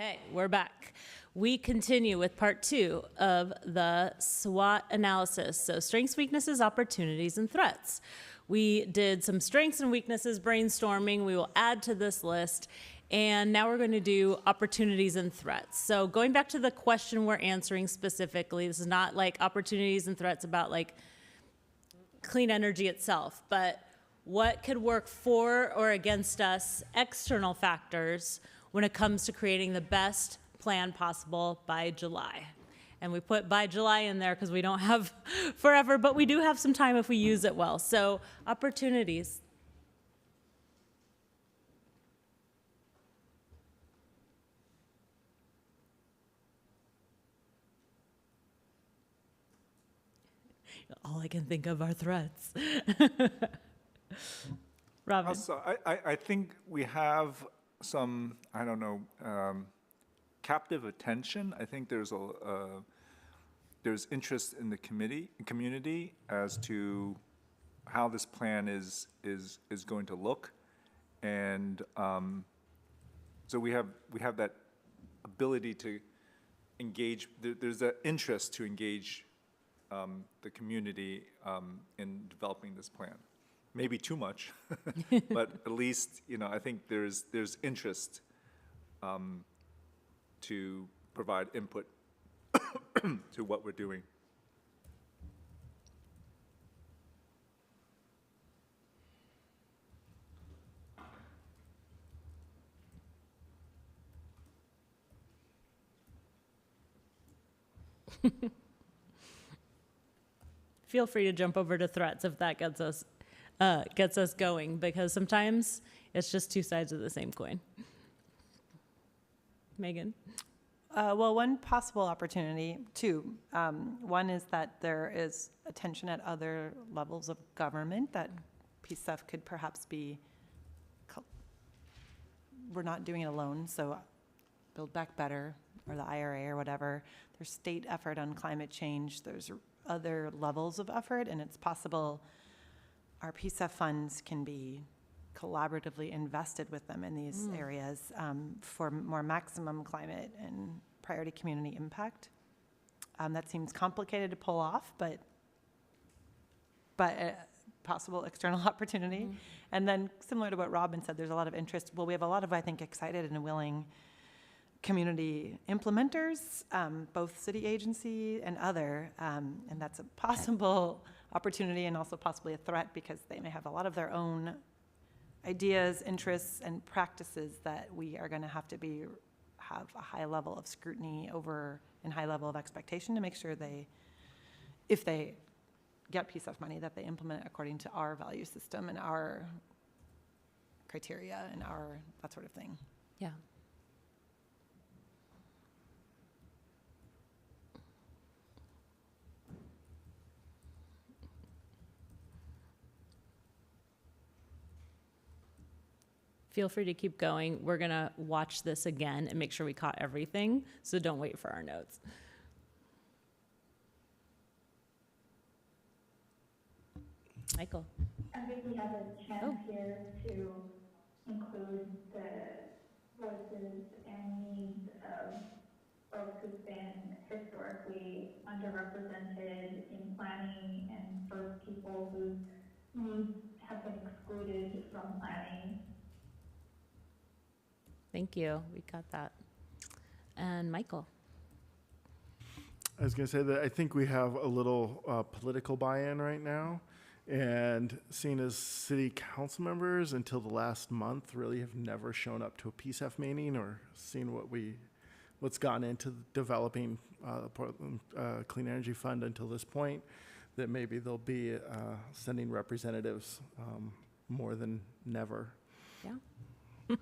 Okay, we're back. We continue with part 2 of the SWOT analysis. So strengths, weaknesses, opportunities, and threats. We did some strengths and weaknesses brainstorming. We will add to this list. And now we're going to do opportunities and threats. So going back to the question we're answering specifically, this is not like opportunities and threats about like clean energy itself, but what could work for or against us, external factors, when it comes to creating the best plan possible by July. And we put by July in there because we don't have forever, but we do have some time if we use it well. So opportunities. All I can think of are threats. Robin. Also, I think we have some, I don't know, captive attention. I think there's interest in the community as to how this plan is going to look, and so we have that ability to engage. There's that interest to engage the community in developing this plan. Maybe too much, but at least, I think there's interest to provide input to what we're doing. Feel free to jump over to threats if that gets us going, because sometimes it's just two sides of the same coin. Megan? Well, one possible opportunity, two. One is that there is attention at other levels of government that PCEF could perhaps be, we're not doing it alone, so Build Back Better or the IRA or whatever. There's state effort on climate change. There's other levels of effort, and it's possible our PCEF funds can be collaboratively invested with them in these areas for more maximum climate and priority community impact. That seems complicated to pull off, but a possible external opportunity. And then similar to what Robin said, there's a lot of interest. Well, we have a lot of, I think, excited and willing community implementers, both city agency and other, and that's a possible opportunity and also possibly a threat because they may have a lot of their own ideas, interests, and practices that we are going to have to have a high level of scrutiny over and high level of expectation to make sure if they get PCEF money, that they implement it according to our value system and our criteria and that sort of thing. Yeah. Feel free to keep going. We're going to watch this again and make sure we caught everything, so don't wait for our notes. Michael. I think we have a chance here to include the voices and needs of folks who've been historically underrepresented in planning and for people whose needs have been excluded from planning. Thank you. We got that. And Michael. I was going to say that I think we have a little political buy-in right now, and seen as city council members until the last month really have never shown up to a PCEF meeting or seen what's gone into developing the Portland Clean Energy Fund until this point, that maybe they'll be sending representatives more than never. Yeah.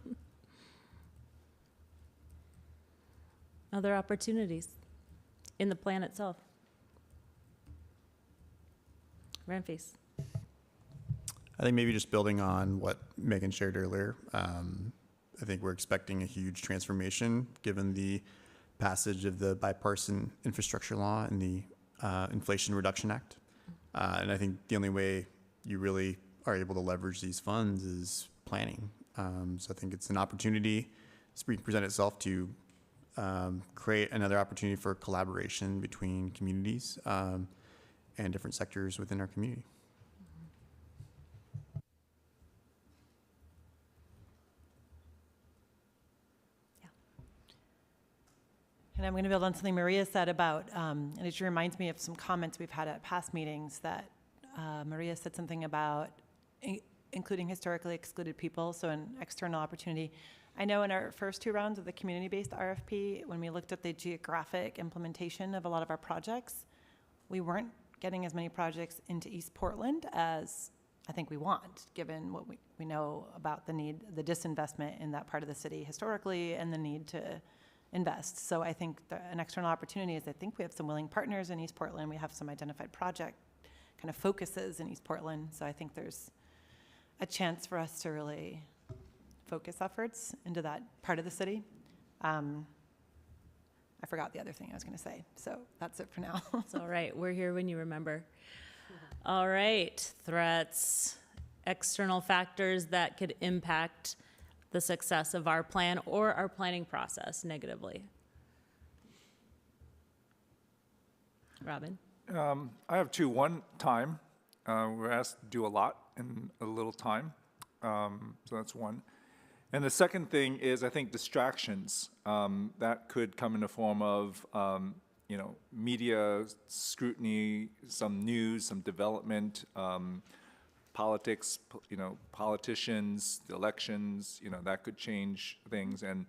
Other opportunities in the plan itself. Ramfis. I think maybe just building on what Megan shared earlier, I think we're expecting a huge transformation given the passage of the bipartisan infrastructure law and the Inflation Reduction Act. And I think the only way you really are able to leverage these funds is planning. So I think it's an opportunity to present itself to create another opportunity for collaboration between communities and different sectors within our community. And I'm going to build on something Maria said about, and it just reminds me of some comments we've had at past meetings that Maria said something about including historically excluded people, so an external opportunity. I know in our first 2 rounds of the community-based RFP, when we looked at the geographic implementation of a lot of our projects, we weren't getting as many projects into East Portland as I think we want, given what we know about the need, the disinvestment in that part of the city historically, and the need to invest. So I think an external opportunity is I think we have some willing partners in East Portland. We have some identified project kind of focuses in East Portland. So I think there's a chance for us to really focus efforts into that part of the city. I forgot the other thing I was going to say. So that's it for now. It's all right. We're here when you remember. All right. Threats, external factors that could impact the success of our plan or our planning process negatively. Robin? I have 2. One, time. We're asked to do a lot in a little time. So that's one. And the second thing is, I think, distractions. That could come in the form of, media scrutiny, some news, some development, politics, politicians, the elections, that could change things. And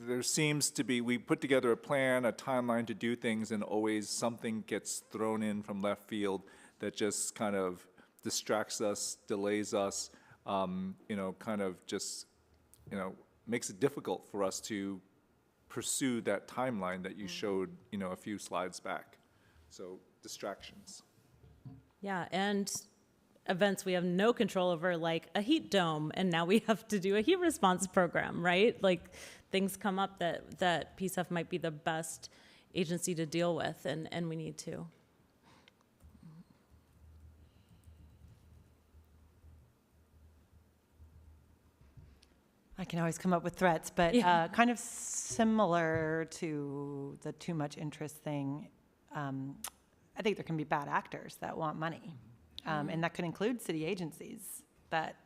there seems to be, we put together a plan, a timeline to do things, and always something gets thrown in from left field that just kind of distracts us, delays us, kind of just, makes it difficult for us to pursue that timeline that you showed, a few slides back. So distractions. Yeah, and events we have no control over, like a heat dome, and now we have to do a heat response program, right? Like things come up that PCEF might be the best agency to deal with, and we need to. I can always come up with threats, but Yeah. Kind of similar to the too much interest thing, I think there can be bad actors that want money. And that could include city agencies. But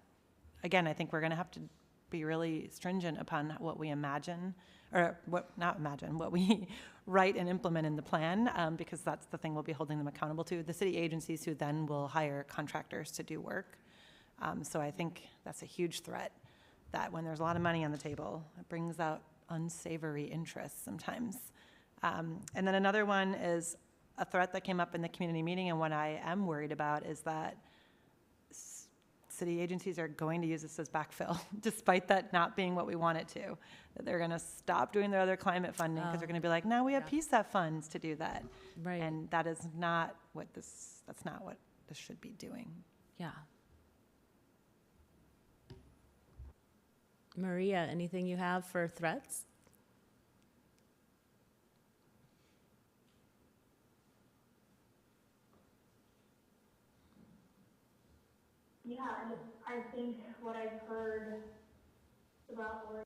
again, I think we're going to have to be really stringent upon what we imagine, or what we write and implement in the plan, because that's the thing we'll be holding them accountable to. The city agencies who then will hire contractors to do work. So I think that's a huge threat, that when there's a lot of money on the table, it brings out unsavory interests sometimes. And then another one is a threat that came up in the community meeting, and what I am worried about is that city agencies are going to use this as backfill, despite that not being what we want it to. That they're going to stop doing their other climate funding because they're going to be like, now we have PCEF funds to do that. Right. And that is not what that's not what this should be doing. Yeah. Maria, anything you have for threats? Yeah, I think what I've heard about what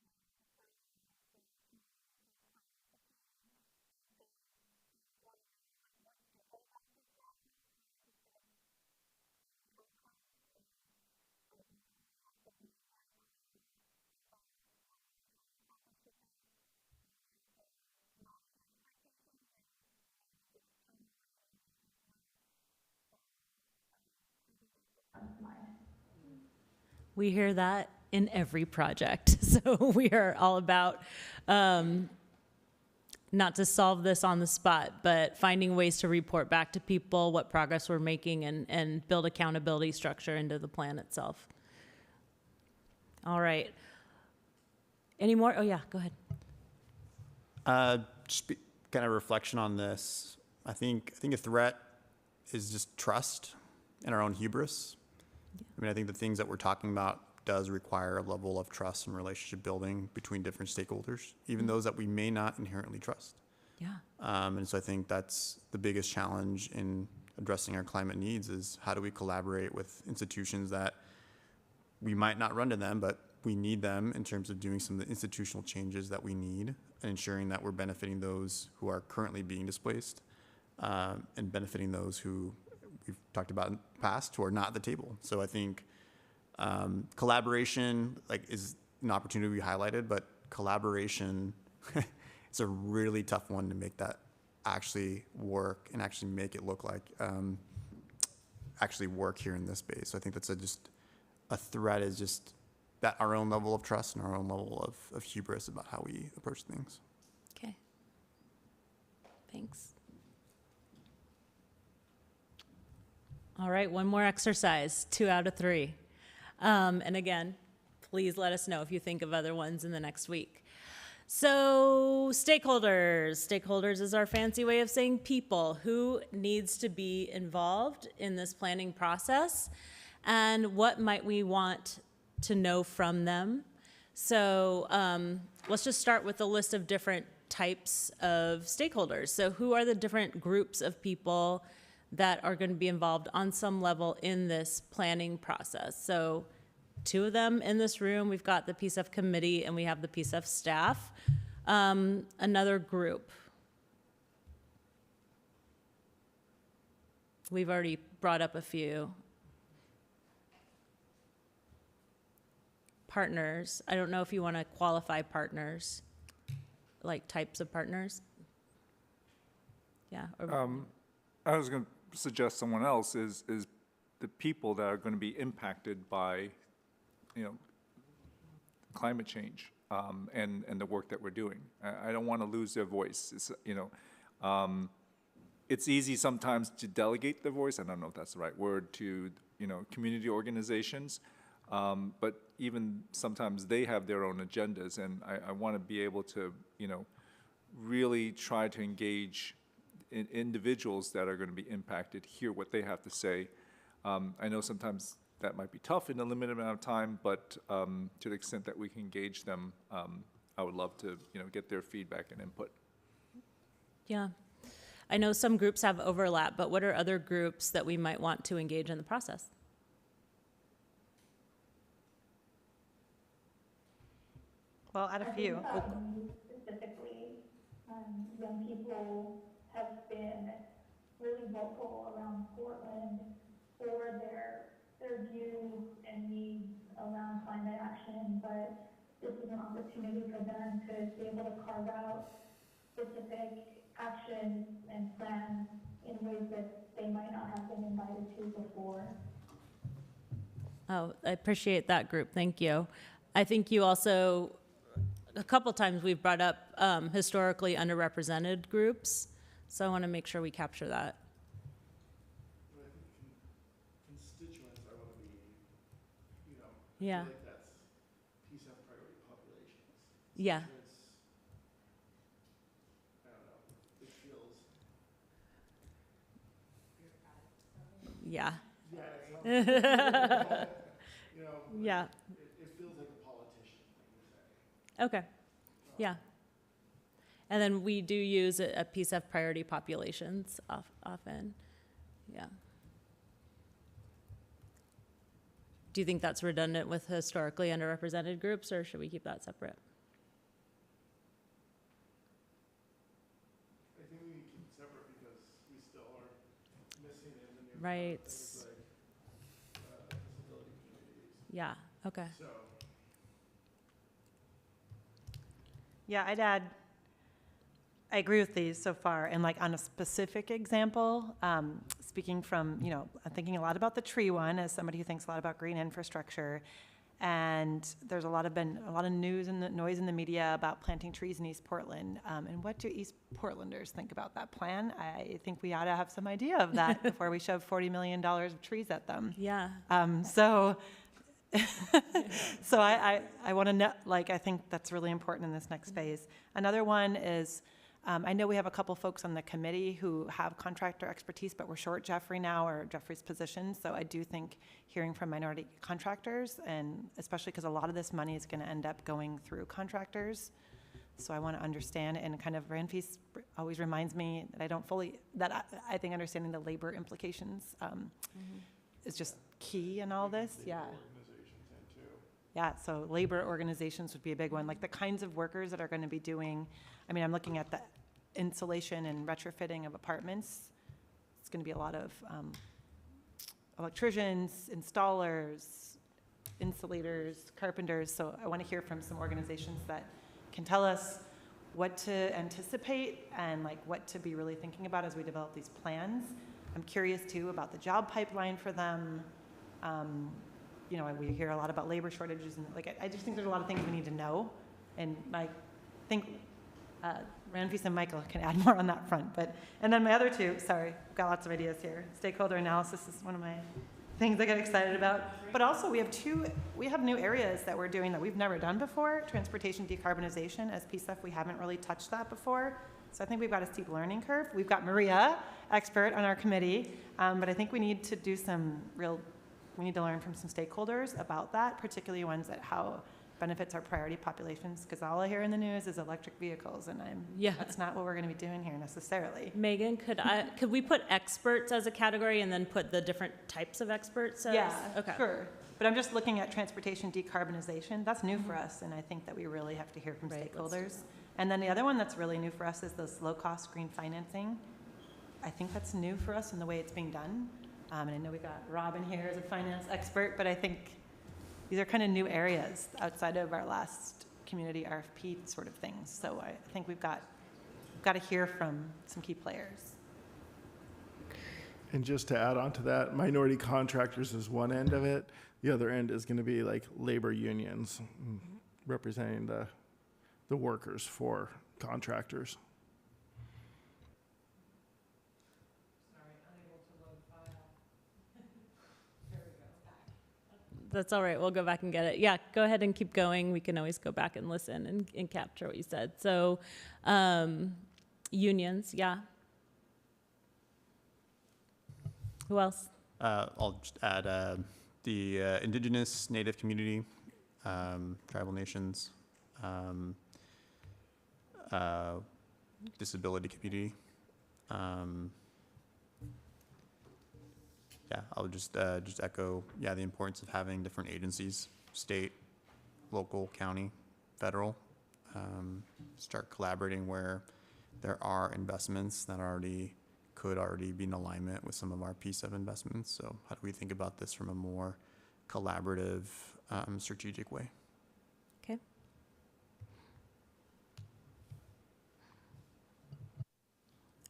We hear that in every project. So we are all about not to solve this on the spot, but finding ways to report back to people what progress we're making and build accountability structure into the plan itself. All right. Any more? Oh, yeah, go ahead. Just kind of reflection on this. I think a threat is just trust in our own hubris. I mean, I think the things that we're talking about does require a level of trust and relationship building between different stakeholders, even those that we may not inherently trust. Yeah. And so I think that's the biggest challenge in addressing our climate needs is how do we collaborate with institutions that we might not run to them, but we need them in terms of doing some of the institutional changes that we need and ensuring that we're benefiting those who are currently being displaced and benefiting those who we've talked about in the past who are not at the table. So I think collaboration is an opportunity we highlighted, but collaboration it's a really tough one to make that actually work and actually make it look like actually work here in this space. So I think that's just a threat is just that our own level of trust and our own level of hubris about how we approach things. Okay. Thanks. All right, one more exercise, 2 out of 3. And again, please let us know if you think of other ones in the next week. So stakeholders. Stakeholders is our fancy way of saying people. Who needs to be involved in this planning process? And what might we want to know from them? So let's just start with a list of different types of stakeholders. So who are the different groups of people that are going to be involved on some level in this planning process? So 2 of them in this room, we've got the PCEF committee and we have the PCEF staff. Another group. We've already brought up a few. Partners. I don't know if you want to qualify partners, like types of partners. Yeah. I was going to suggest someone else is the people that are going to be impacted by, climate change and the work that we're doing. I don't want to lose their voice. It's easy sometimes to delegate the voice. I don't know if that's the right word to community organizations, but even sometimes they have their own agendas, and I want to be able to really try to engage individuals that are going to be impacted, hear what they have to say. I know sometimes that might be tough in a limited amount of time, but to the extent that we can engage them, I would love to get their feedback and input. Yeah. I know some groups have overlap, but what are other groups that we might want to engage in the process? Well, add a few. Specifically, young people have been really vocal around Portland for their views and needs around climate action, but this is an opportunity for them to be able to carve out specific actions and plans in ways that they might not have been invited to before. Oh, I appreciate that group. Thank you. I think you also, a couple times we've brought up historically underrepresented groups, so I want to make sure we capture that. But I think constituents, I want to be, Yeah. I feel like that's PCEF priority populations. Yeah. Constituents, I don't know, it feels, Yeah. yeah, it sounds like, Yeah. it feels like a politician thing to say. Okay. Yeah. And then we do use a PCEF priority populations often. Yeah. Do you think that's redundant with historically underrepresented groups, or should we keep that separate? I think we need to keep it separate because we still are missing in the new Right. things like disability communities. Yeah. Okay. So, Yeah, I'd add, I agree with these so far, and like on a specific example, speaking from, I'm thinking a lot about the tree one as somebody who thinks a lot about green infrastructure, and there's been a lot of news and noise in the media about planting trees in East Portland. And what do East Portlanders think about that plan? I think we ought to have some idea of that before we shove $40 million of trees at them. Yeah. So I want to know, I think that's really important in this next phase. Another one is, I know we have a couple folks on the committee who have contractor expertise, but we're short Jeffrey now, or Jeffrey's position. So I do think hearing from minority contractors, and especially because a lot of this money is going to end up going through contractors. So I want to understand, and kind of Ranfis always reminds me that I think understanding the labor implications is just key in all this. Yeah. Yeah, so labor organizations would be a big one, like the kinds of workers that are going to be doing, I mean, I'm looking at the insulation and retrofitting of apartments. It's going to be a lot of electricians, installers, insulators, carpenters. So I want to hear from some organizations that can tell us what to anticipate and like what to be really thinking about as we develop these plans. I'm curious too about the job pipeline for them. You know, we hear a lot about labor shortages, and like I just think there's a lot of things we need to know, and I think Ranfis and Michael can add more on that front. But and then my other two, sorry, I've got lots of ideas here. Stakeholder analysis is one of my things I get excited about. But also we have new areas that we're doing that we've never done before. Transportation decarbonization, as PCEF, we haven't really touched that before. So I think we've got a steep learning curve. We've got Maria, expert on our committee, but I think we need to do we need to learn from some stakeholders about that, particularly ones that how benefits our priority populations, because all I hear in the news is electric vehicles, and that's not what we're going to be doing here necessarily. Megan, could we put experts as a category and then put the different types of experts as? Yeah, okay. Sure. But I'm just looking at transportation decarbonization. That's new for us, and I think that we really have to hear from stakeholders. And then the other one that's really new for us is this low-cost green financing. I think that's new for us in the way it's being done. And I know we got Robin here as a finance expert, but I think these are kind of new areas outside of our last community RFP sort of things. So I think we've got to hear from some key players. And just to add on to that, minority contractors is one end of it. The other end is going to be like labor unions representing the workers for contractors. That's all right. We'll go back and get it. Yeah, go ahead and keep going. We can always go back and listen and capture what you said. So unions, yeah. Who else? I'll just add the indigenous native community, tribal nations, disability community. Yeah, I'll just echo, the importance of having different agencies, state, local, county, federal, start collaborating where there are investments that could already be in alignment with some of our PCEF investments. So how do we think about this from a more collaborative, strategic way? Okay.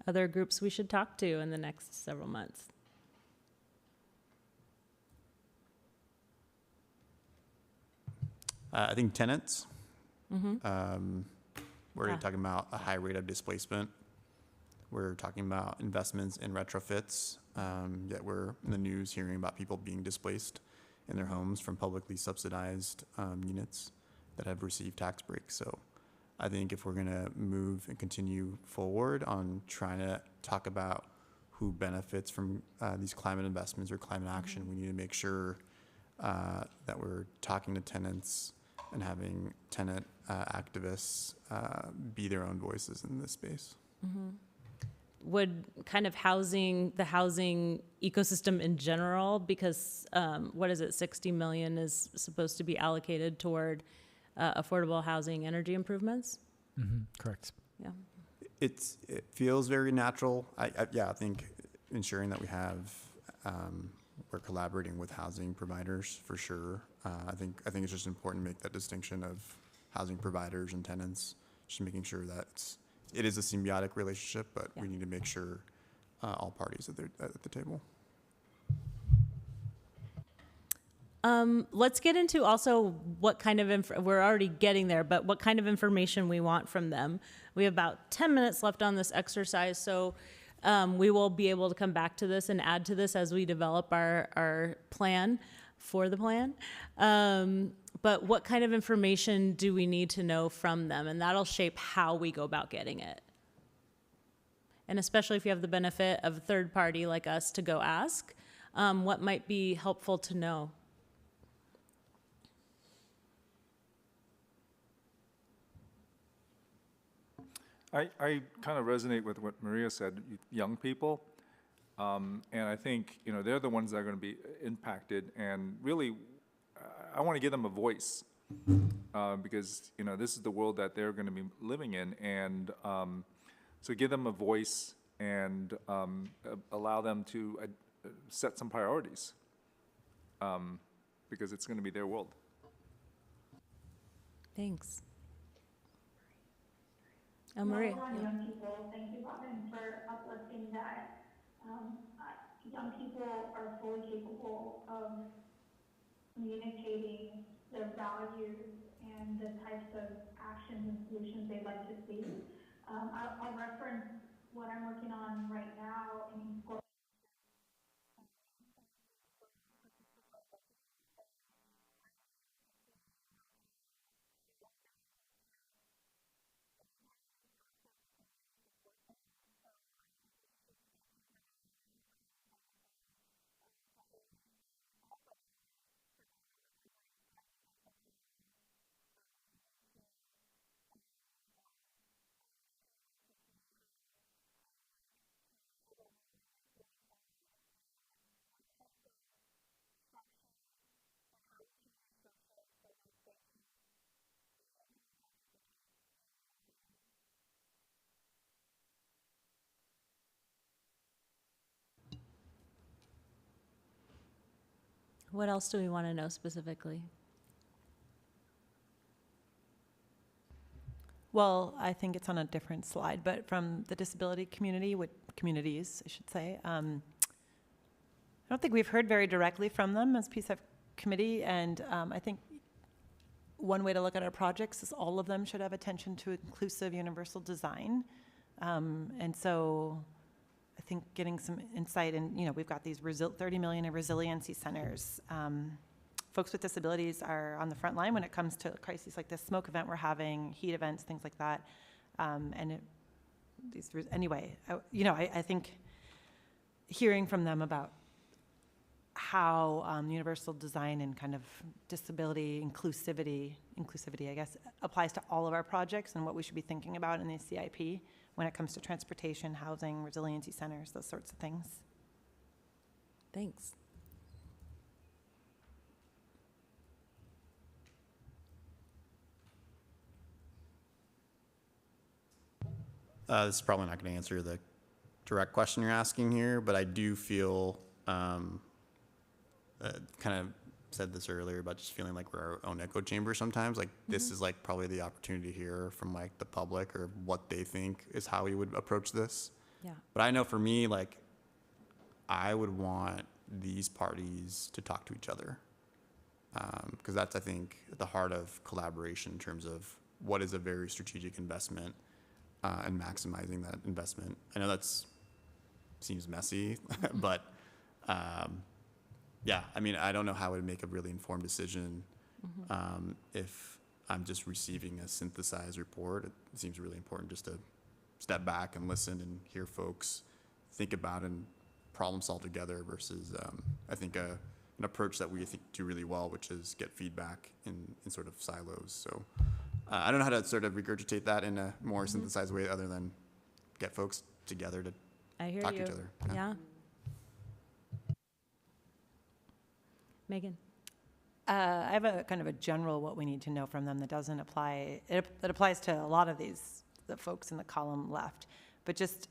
Other groups we should talk to in the next several months? I think tenants. Mm-hmm. We're talking about a high rate of displacement. We're talking about investments in retrofits, yet we're in the news hearing about people being displaced in their homes from publicly subsidized units that have received tax breaks. So I think if we're going to move and continue forward on trying to talk about who benefits from these climate investments or climate action, we need to make sure that we're talking to tenants and having tenant activists be their own voices in this space. Mm-hmm. Would kind of the housing ecosystem in general, because what is it, 60 million is supposed to be allocated toward affordable housing energy improvements? Mm-hmm. Correct. Yeah. It feels very natural. I think ensuring that we have we're collaborating with housing providers for sure. I think it's just important to make that distinction of housing providers and tenants, just making sure that it is a symbiotic relationship, but we need to make sure all parties are at the table. Let's get into also what kind of we're already getting there, but what kind of information we want from them. We have about 10 minutes left on this exercise, so we will be able to come back to this and add to this as we develop our plan for the plan. But what kind of information do we need to know from them? And that'll shape how we go about getting it. And especially if you have the benefit of a third party like us to go ask, what might be helpful to know? I kind of resonate with what Maria said, young people. And I think, they're the ones that are going to be impacted. And really, I want to give them a voice, because, you know, this is the world that they're going to be living in, and so give them a voice and allow them to set some priorities, because it's going to be their world. Thanks. Maria. Also on Yeah. young people, thank you, Robin, for uplifting that. Young people are fully capable of communicating their values and the types of actions and solutions they'd like to see. I'll reference what I'm working on right now in What else do we want to know specifically? Well, I think it's on a different slide, but from the disability community, communities, I should say, I don't think we've heard very directly from them as PCEF committee, and I think one way to look at our projects is all of them should have attention to inclusive universal design. And so I think getting some insight, and, you know, we've got these 30 million in resiliency centers. Folks with disabilities are on the front line when it comes to crises like this smoke event we're having, heat events, things like that. Anyway, you know, I think hearing from them about how universal design and kind of disability inclusivity, I guess, applies to all of our projects and what we should be thinking about in the CIP when it comes to transportation, housing, resiliency centers, those sorts of things. Thanks. This is probably not going to answer the direct question you're asking here, but I do feel, kind of said this earlier about just feeling like we're our own echo chamber sometimes. Like, this is like probably the opportunity to hear from like the public or what they think is how we would approach this. Yeah. But I know for me, like, I would want these parties to talk to each other. Because that's, I think, at the heart of collaboration in terms of what is a very strategic investment and maximizing that investment. I know seems messy, but yeah, I mean, I don't know how I would make a really informed decision if I'm just receiving a synthesized report. It seems really important just to step back and listen and hear folks think about and problem solve together versus, I think, an approach that we think do really well, which is get feedback in sort of silos. So I don't know how to sort of regurgitate that in a more synthesized way other than get folks together to talk to each other. Yeah. Megan. I have a kind of a general what we need to know from them that doesn't apply. That applies to a lot of the folks in the column left. But just,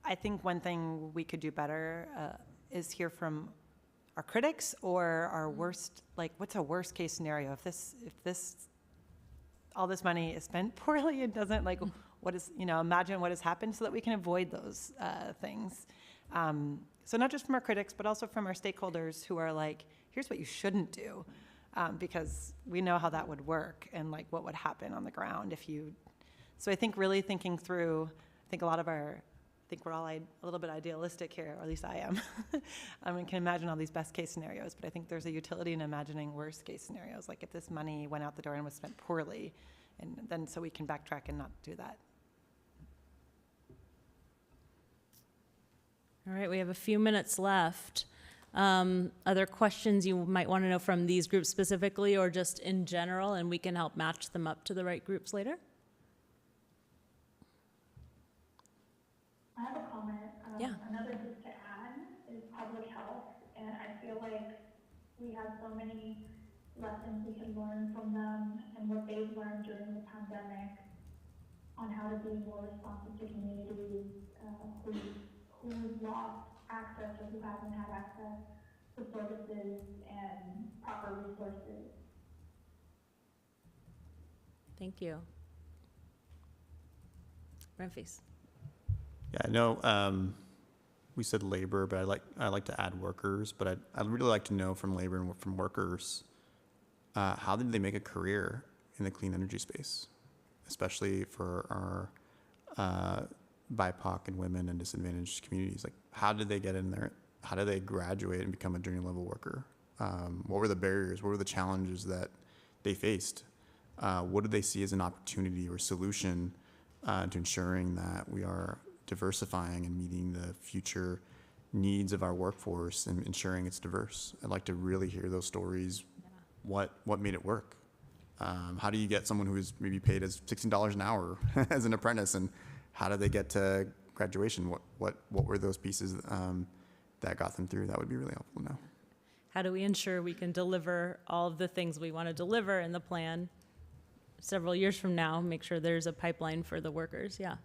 I think one thing we could do better is hear from our critics or our worst, like, what's a worst case scenario? If all this money is spent poorly and doesn't, like, what is, you know, imagine what has happened so that we can avoid those things. So not just from our critics, but also from our stakeholders who are like, here's what you shouldn't do, because we know how that would work and like what would happen on the ground if you. So I think really thinking through, I think we're all a little bit idealistic here, or at least I am. I mean, can imagine all these best case scenarios, but I think there's a utility in imagining worst case scenarios, like if this money went out the door and was spent poorly, and then so we can backtrack and not do that. All right, we have a few minutes left. Other questions you might want to know from these groups specifically or just in general, and we can help match them up to the right groups later? I have a comment. Yeah. Another just to add is public health, and I feel like we have so many lessons we can learn from them and what they've learned during the pandemic on how to be more responsive to communities who've lost access or who haven't had access to services and proper resources. Thank you. Renfis. Yeah, I know we said labor, but I like to add workers. But I'd really like to know from labor and from workers, how did they make a career in the clean energy space, especially for our BIPOC and women and disadvantaged communities? Like, how did they get in there? How did they graduate and become a junior level worker? What were the barriers? What were the challenges that they faced? What did they see as an opportunity or solution to ensuring that we are diversifying and meeting the future needs of our workforce and ensuring it's diverse? I'd like to really hear those stories. Yeah. What made it work? How do you get someone who is maybe paid as $16 an hour as an apprentice, and how did they get to graduation? What were those pieces that got them through? That would be really helpful to know. How do we ensure we can deliver all of the things we want to deliver in the plan several years from now? Make sure there's a pipeline for the workers. Yeah.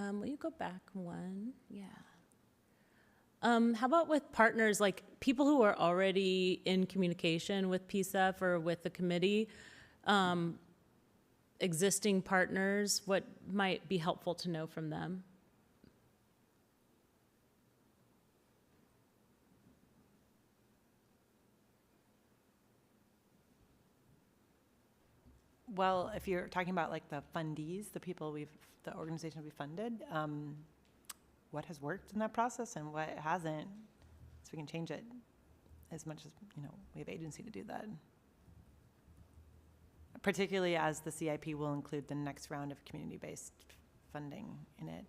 Will you go back one? Yeah. How about with partners, like people who are already in communication with PCEF or with the committee, existing partners, what might be helpful to know from them? Well, if you're talking about like the fundees, the organization we funded, what has worked in that process and what hasn't, so we can change it as much as, we have agency to do that. Particularly as the CIP will include the next round of community-based funding in it.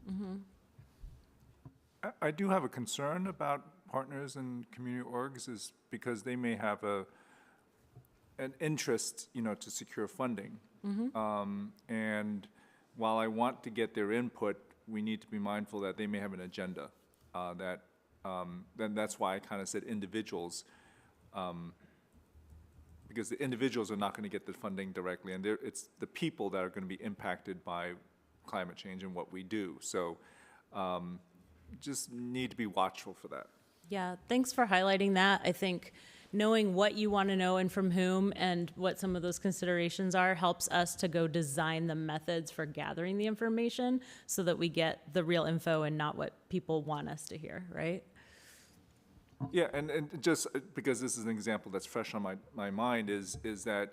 Mm-hmm. I do have a concern about partners and community orgs, is because they may have an interest, to secure funding. Mm-hmm. And while I want to get their input, we need to be mindful that they may have an agenda. Then that's why I kind of said individuals, because the individuals are not going to get the funding directly, and it's the people that are going to be impacted by climate change and what we do. So just need to be watchful for that. Yeah, thanks for highlighting that. I think knowing what you want to know and from whom and what some of those considerations are helps us to go design the methods for gathering the information so that we get the real info and not what people want us to hear, right? Yeah, and just because this is an example that's fresh on my mind is that,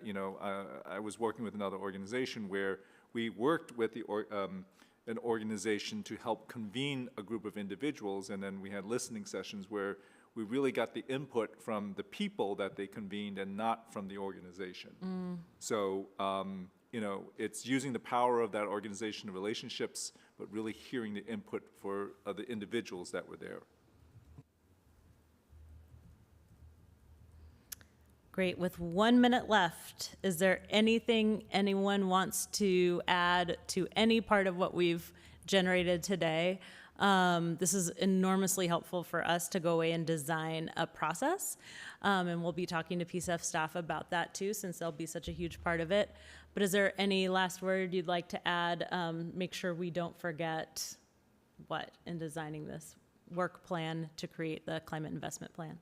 I was working with another organization where we worked with an organization to help convene a group of individuals, and then we had listening sessions where we really got the input from the people that they convened and not from the organization. So, it's using the power of that organization and relationships, but really hearing the input for the individuals that were there. Great. With 1 minute left, is there anything anyone wants to add to any part of what we've generated today? This is enormously helpful for us to go away and design a process. And we'll be talking to PCEF staff about that too, since they'll be such a huge part of it. But is there any last word you'd like to add? Make sure we don't forget what in designing this work plan to create the climate investment plan.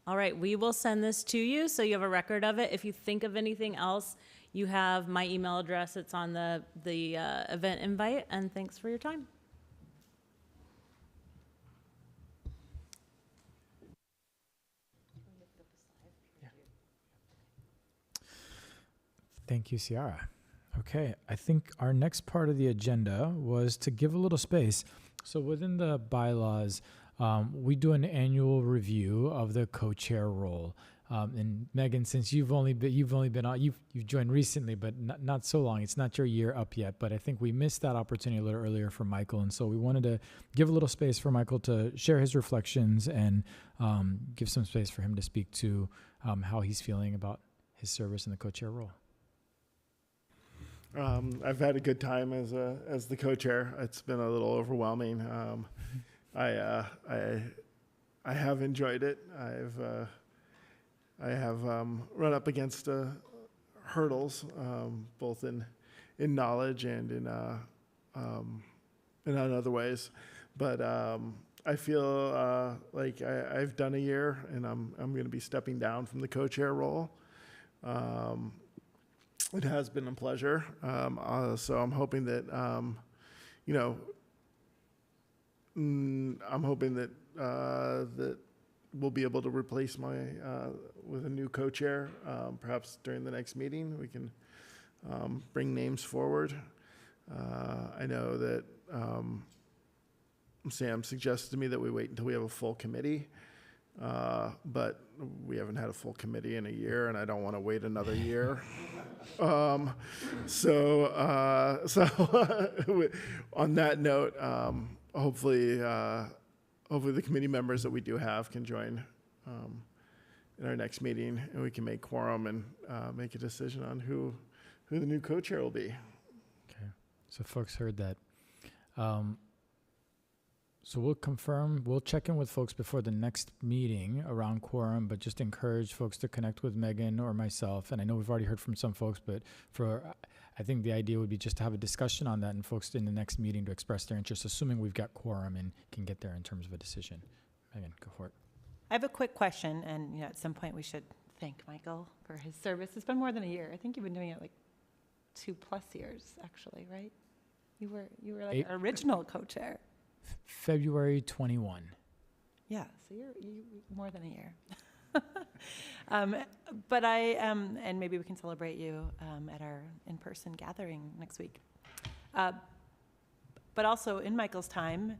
All right, we will send this to you so you have a record of it. If you think of anything else, you have my email address. It's on the event invite, and thanks for your time. Thank you, Ciara. Okay, I think our next part of the agenda was to give a little space. So within the bylaws, we do an annual review of the co-chair role. And Megan, since you've only been on, you've joined recently, but not so long. It's not your year up yet, but I think we missed that opportunity a little earlier for Michael, and so we wanted to give a little space for Michael to share his reflections and give some space for him to speak to how he's feeling about his service in the co-chair role. I've had a good time as the co-chair. It's been a little overwhelming. I have enjoyed it. I have run up against hurdles, both in knowledge and in other ways. But I feel like I've done a year, and I'm going to be stepping down from the co-chair role. It has been a pleasure. So I'm hoping that I'm hoping that that we'll be able to replace with a new co-chair. Perhaps during the next meeting, we can bring names forward. I know that Sam suggested to me that we wait until we have a full committee, but we haven't had a full committee in a year, and I don't want to wait another year. So on that note, hopefully the committee members that we do have can join in our next meeting, and we can make quorum and make a decision on who the new co-chair will be. Okay, so folks heard that. So we'll check in with folks before the next meeting around quorum, but just encourage folks to connect with Megan or myself. And I know we've already heard from some folks, but I think the idea would be just to have a discussion on that and folks in the next meeting to express their interest, assuming we've got quorum and can get there in terms of a decision. Megan, go for it. I have a quick question, and at some point we should thank Michael for his service. It's been more than a year. I think you've been doing it like 2+ years, actually, right? You were like our original co-chair. February 21. Yeah, so you're more than a year. But and maybe we can celebrate you at our in-person gathering next week. But also in Michael's time,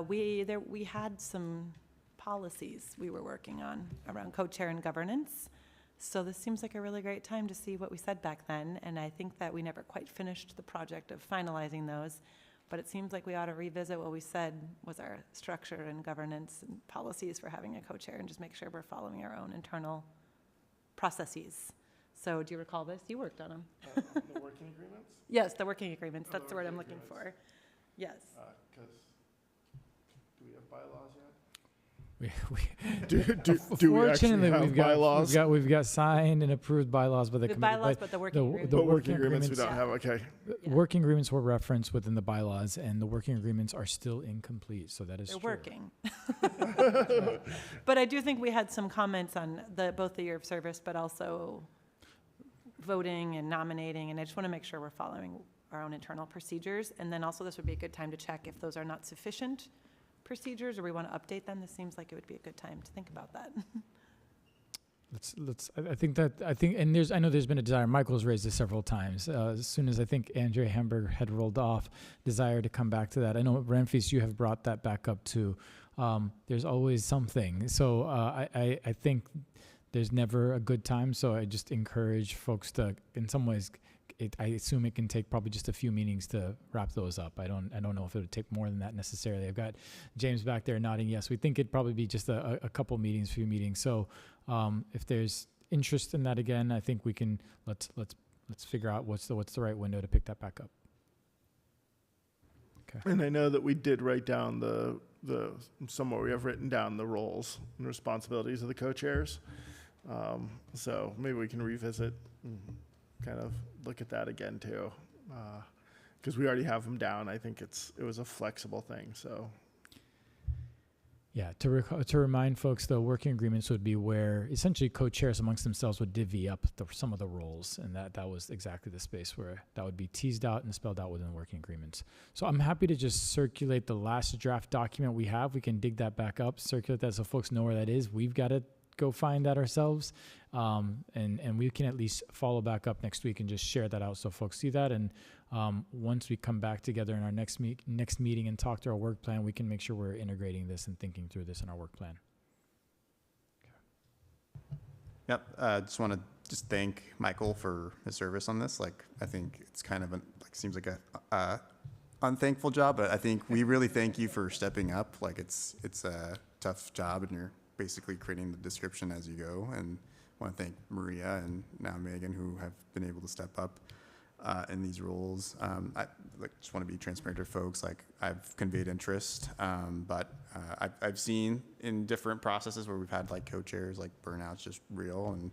we had some policies we were working on around co-chair and governance. So this seems like a really great time to see what we said back then, and I think that we never quite finished the project of finalizing those. But it seems like we ought to revisit what we said was our structure and governance and policies for having a co-chair, and just make sure we're following our own internal processes. So do you recall this? You worked on them. The working agreements? Yes, the working agreements. That's the word I'm looking for. Yes. Because do we have bylaws yet? Do we actually have bylaws? We've got signed and approved bylaws by the The committee. bylaws, but the working agreements. The working agreements we don't have, okay. Yeah. Working agreements were referenced within the bylaws, and the working agreements are still incomplete, so that is They're true. working. But I do think we had some comments on both the year of service, but also voting and nominating, and I just want to make sure we're following our own internal procedures. And then also this would be a good time to check if those are not sufficient procedures, or we want to update them. This seems like it would be a good time to think about that. I know there's been a desire. Michael's raised this several times. As soon as I think Andrea Hamburg had rolled off, desire to come back to that. I know Ramfis, you have brought that back up too. There's always something. So I think there's never a good time. So I just encourage folks to, in some ways, I assume it can take probably just a few meetings to wrap those up. I don't know if it would take more than that necessarily. I've got James back there nodding yes. We think it'd probably be just a couple meetings, few meetings. So if there's interest in that again, I think we can let's figure out what's the right window to pick that back up. Okay. And I know that we did write down somewhere we have written down the roles and responsibilities of the co-chairs. So maybe we can revisit and kind of look at that again too, because we already have them down. I think it was a flexible thing. So yeah, to remind folks, the working agreements would be where essentially co-chairs amongst themselves would divvy up some of the roles, and that was exactly the space where that would be teased out and spelled out within the working agreements. So I'm happy to just circulate the last draft document we have. We can dig that back up, circulate that so folks know where that is. We've got to go find that ourselves, and we can at least follow back up next week and just share that out so folks see that. And once we come back together in our next meeting and talk to our work plan, we can make sure we're integrating this and thinking through this in our work plan. Yep. Just want to just thank Michael for his service on this. Like, I think it's kind of seems like a unthankful job, but I think we really thank you for stepping up. Like, it's a tough job, and you're basically creating the description as you go. And I want to thank Maria and now Megan, who have been able to step up in these roles. I just want to be transparent to folks. Like, I've conveyed interest, but I've seen in different processes where we've had like co-chairs, like burnout's just real, and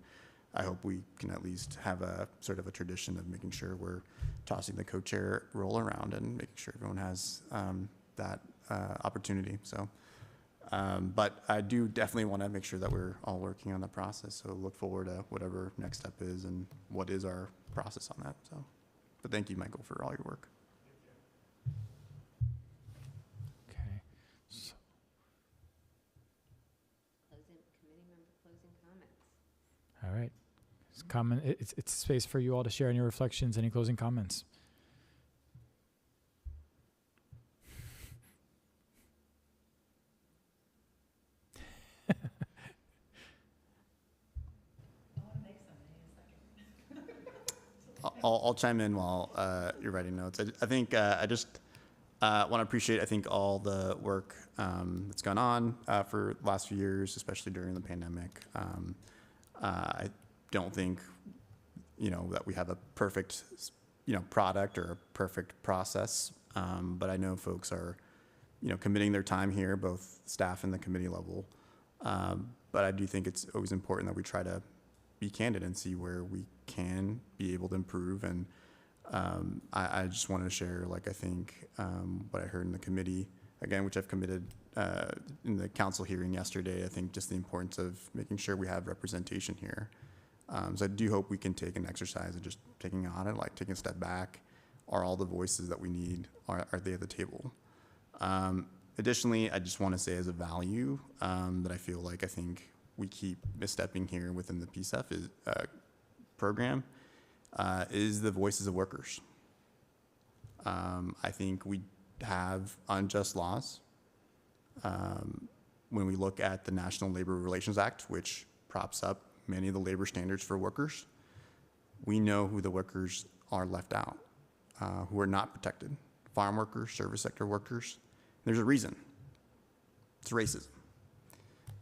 I hope we can at least have a sort of a tradition of making sure we're tossing the co-chair role around and making sure everyone has that opportunity. So, but I do definitely want to make sure that we're all working on the process. So look forward to whatever next step is and what is our process on that. So, but thank you, Michael, for all your work. Okay. So, Committee member closing comments. all right. It's space for you all to share any reflections, any closing comments. I'll chime in while you're writing notes. I think I just want to appreciate, I think, all the work that's gone on for the last few years, especially during the pandemic. I don't think, that we have a perfect, product or a perfect process, but I know folks are, committing their time here, both staff and the committee level. But I do think it's always important that we try to be candid and see where we can be able to improve. And I just wanted to share, I think what I heard in the committee, again, which I've committed in the council hearing yesterday. I think just the importance of making sure we have representation here. So I do hope we can take an exercise of just taking an audit, taking a step back. Are all the voices that we need, are they at the table? Additionally, I just want to say as a value that I feel I think we keep misstepping here within the PCEF program is the voices of workers. I think we have unjust laws. When we look at the National Labor Relations Act, which props up many of the labor standards for workers, we know who the workers are left out, who are not protected. Farm workers, service sector workers. There's a reason. It's racism.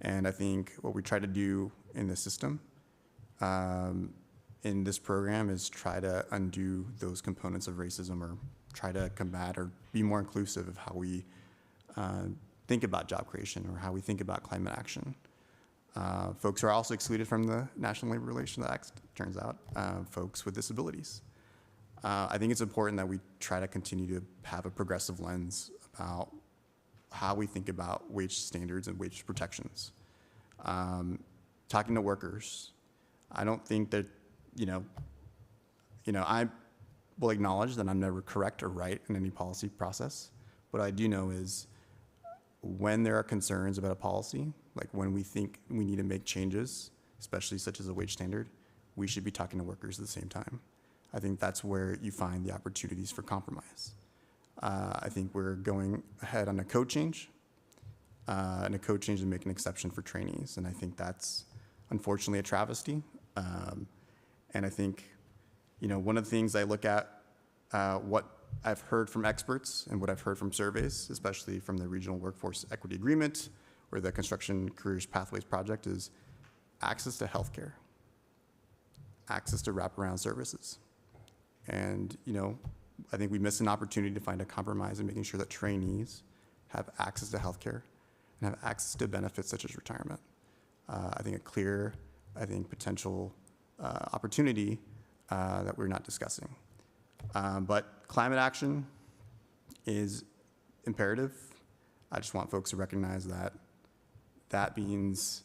And I think what we try to do in the system, in this program, is try to undo those components of racism, or try to combat or be more inclusive of how we think about job creation or how we think about climate action. Folks are also excluded from the National Labor Relations Act, turns out, folks with disabilities. I think it's important that we try to continue to have a progressive lens about how we think about wage standards and wage protections. Talking to workers, I don't think that, I will acknowledge that I'm never correct or right in any policy process. What I do know is when there are concerns about a policy, when we think we need to make changes, especially such as a wage standard, we should be talking to workers at the same time. I think that's where you find the opportunities for compromise. I think we're going ahead on a code change, and a code change to make an exception for trainees. And I think that's unfortunately a travesty. And I think, one of the things I look at, what I've heard from experts and what I've heard from surveys, especially from the Regional Workforce Equity Agreement or the Construction Careers Pathways Project, is access to healthcare, access to wraparound services. And, I think we missed an opportunity to find a compromise in making sure that trainees have access to healthcare and have access to benefits such as retirement. I think a clear, potential opportunity that we're not discussing. But climate action is imperative. I just want folks to recognize that that means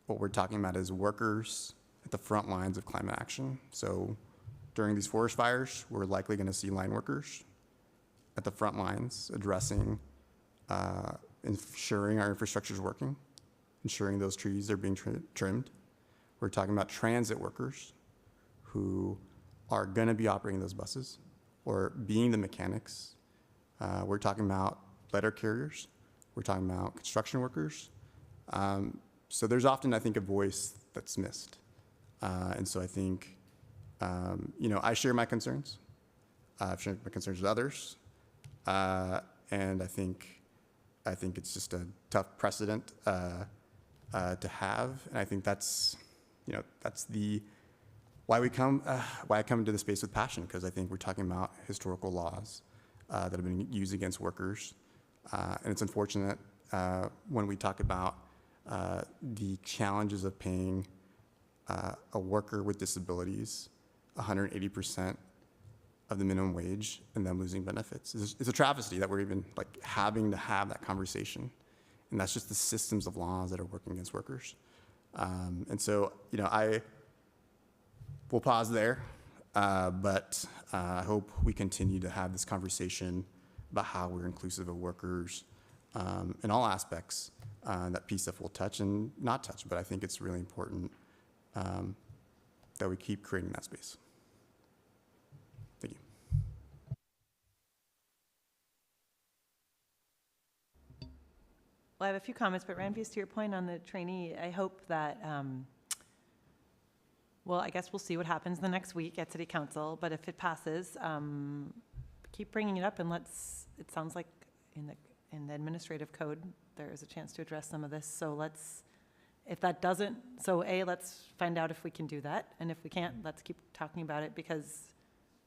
what we're talking about is workers at the front lines of climate action. So during these forest fires, we're likely going to see line workers at the front lines addressing, ensuring our infrastructure is working, ensuring those trees are being trimmed. We're talking about transit workers who are going to be operating those buses or being the mechanics. We're talking about letter carriers. We're talking about construction workers. So there's often, I think, a voice that's missed. And so I think, I share my concerns. I've shared my concerns with others. And I think it's just a tough precedent to have. And I think that's why I come into the space with passion, because I think we're talking about historical laws that have been used against workers. And it's unfortunate when we talk about the challenges of paying a worker with disabilities 180% of the minimum wage and them losing benefits. It's a travesty that we're even having to have that conversation. And that's just the systems of laws that are working against workers. And so, I will pause there, but I hope we continue to have this conversation about how we're inclusive of workers in all aspects that PCEF will touch and not touch. But I think it's really important that we keep creating that space. Thank you. Well, I have a few comments, but Ranvees, to your point on the trainee, I hope that, I guess we'll see what happens the next week at City Council, but if it passes, keep bringing it up, and it sounds like in the administrative code, there is a chance to address some of this, so if that doesn't, let's find out if we can do that, and if we can't, let's keep talking about it, because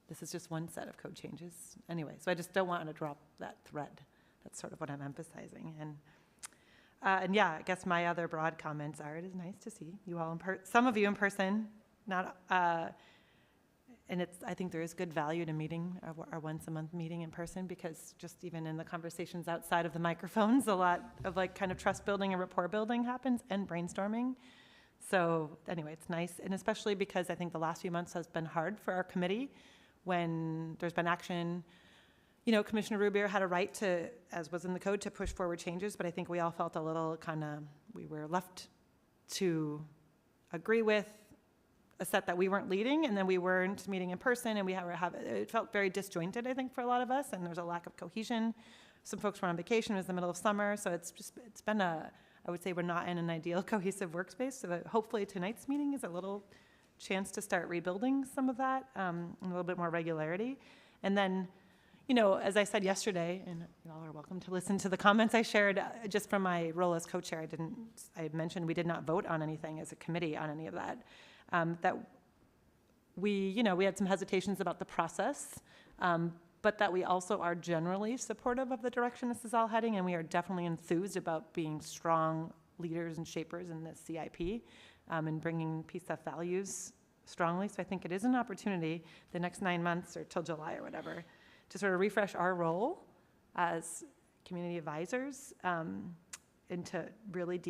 this is just one set of code changes anyway, so I just don't want to drop that thread. That's sort of what I'm emphasizing, and yeah, I guess my other broad comments are, it is nice to see you all some of you in person, not, and I think there is good value to meeting, our once a month meeting in person, because just even in the conversations outside of the microphones, a lot of kind of trust building and rapport building happens, and brainstorming. So anyway, it's nice, and especially because I think the last few months has been hard for our committee when there's been action. Commissioner Rubier had a right to, as was in the code, to push forward changes, but I think we all felt a little we were left to agree with a set that we weren't leading, and then we weren't meeting in person, and it felt very disjointed, I think, for a lot of us, and there's a lack of cohesion. Some folks were on vacation, it was the middle of summer, so it's been I would say we're not in an ideal cohesive workspace, so hopefully tonight's meeting is a little chance to start rebuilding some of that, a little bit more regularity. And then, as I said yesterday, and y'all are welcome to listen to the comments I shared, just from my role as co-chair, I mentioned we did not vote on anything as a committee on any of that. That we had some hesitations about the process, but that we also are generally supportive of the direction this is all heading, and we are definitely enthused about being strong leaders and shapers in this CIP, and bringing PCEF values strongly. So I think it is an opportunity the next 9 months or till July or whatever to sort of refresh our role as community advisors, and to really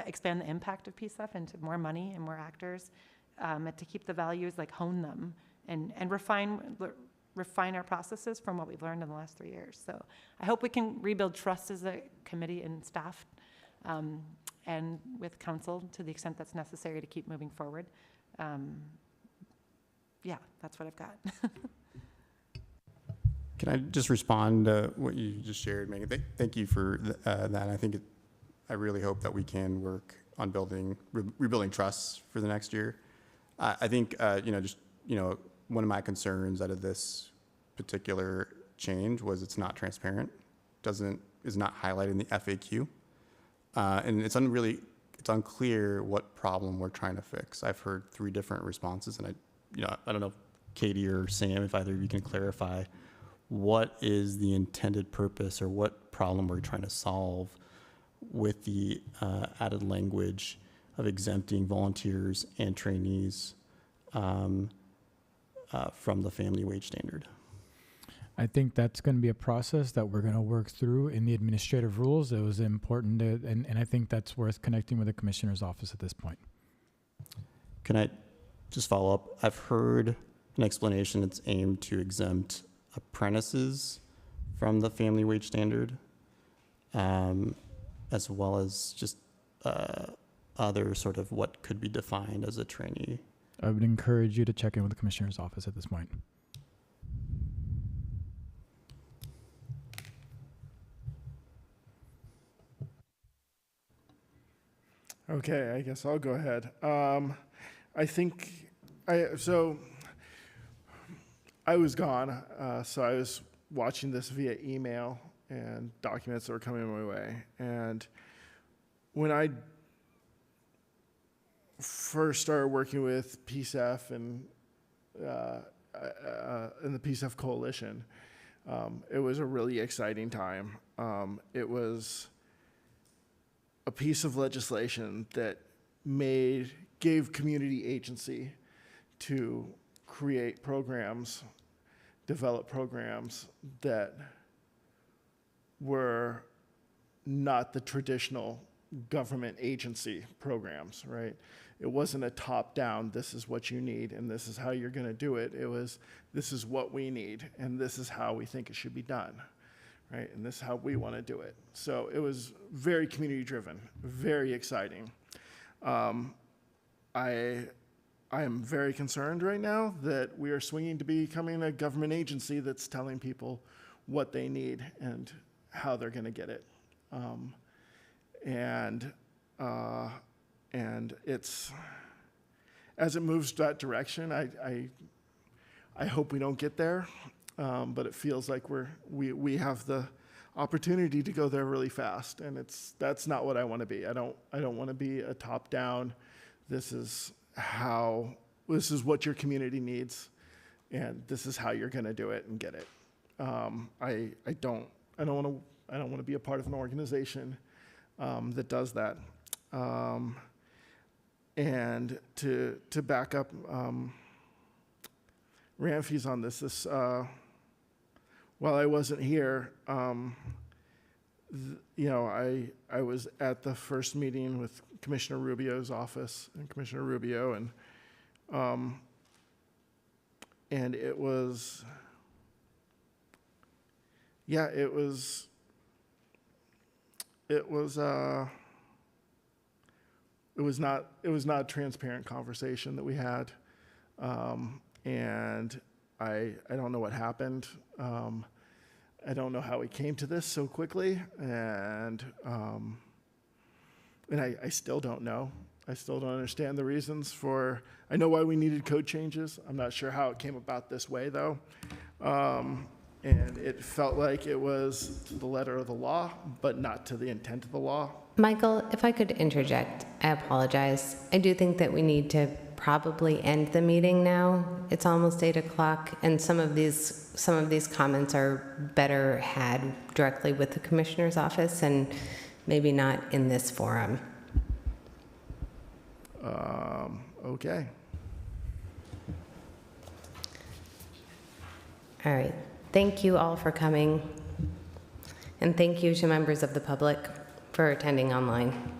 expand the impact of PCEF into more money and more actors, and to keep the values, hone them and refine our processes from what we've learned in the last 3 years. So I hope we can rebuild trust as a committee and staff, and with council to the extent that's necessary to keep moving forward. Yeah, that's what I've got. Can I just respond to what you just shared, Megan? Thank you for that. I really hope that we can work on rebuilding trust for the next year. I think, one of my concerns out of this particular change was it's not transparent, is not highlighted in the FAQ, and it's unclear what problem we're trying to fix. I've heard 3 different responses, and I don't know if Katie or Sam, if either of you can clarify what is the intended purpose or what problem we're trying to solve with the added language of exempting volunteers and trainees from the family wage standard. I think that's going to be a process that we're going to work through in the administrative rules. It was important, and I think that's worth connecting with the commissioner's office at this point. Can I just follow up? I've heard an explanation it's aimed to exempt apprentices from the family wage standard, as well as just other sort of what could be defined as a trainee. I would encourage you to check in with the commissioner's office at this point. Okay, I guess I'll go ahead. So I was gone, so I was watching this via email and documents that were coming my way. And when I first started working with PCEF and the PCEF Coalition, it was a really exciting time. It was a piece of legislation that gave community agency to create programs, develop programs that were not the traditional government agency programs, right? It wasn't a top-down, this is what you need and this is how you're going to do it. It was, this is what we need and this is how we think it should be done, right? And this is how we want to do it. So it was very community-driven, very exciting. I am very concerned right now that we are swinging to becoming a government agency that's telling people what they need and how they're going to get it. And it's, as it moves that direction, I hope we don't get there, but it feels like we have the opportunity to go there really fast, and that's not what I want to be. I don't want to be a top-down. This is what your community needs, and this is how you're going to do it and get it. I don't want to be a part of an organization that does that. And to back up Ramfi's on this, while I wasn't here, I was at the first meeting with Commissioner Rubio's office and Commissioner Rubio, and it was, it was not a transparent conversation that we had, and I don't know what happened. I don't know how we came to this so quickly, and I still don't know. I still don't understand the reasons for. I know why we needed code changes. I'm not sure how it came about this way, though. And it felt like it was to the letter of the law, but not to the intent of the law. Michael, if I could interject, I apologize. I do think that we need to probably end the meeting now. It's almost 8 o'clock, and some of these comments are better had directly with the commissioner's office and maybe not in this forum. Okay. All right. Thank you all for coming, and thank you to members of the public for attending online.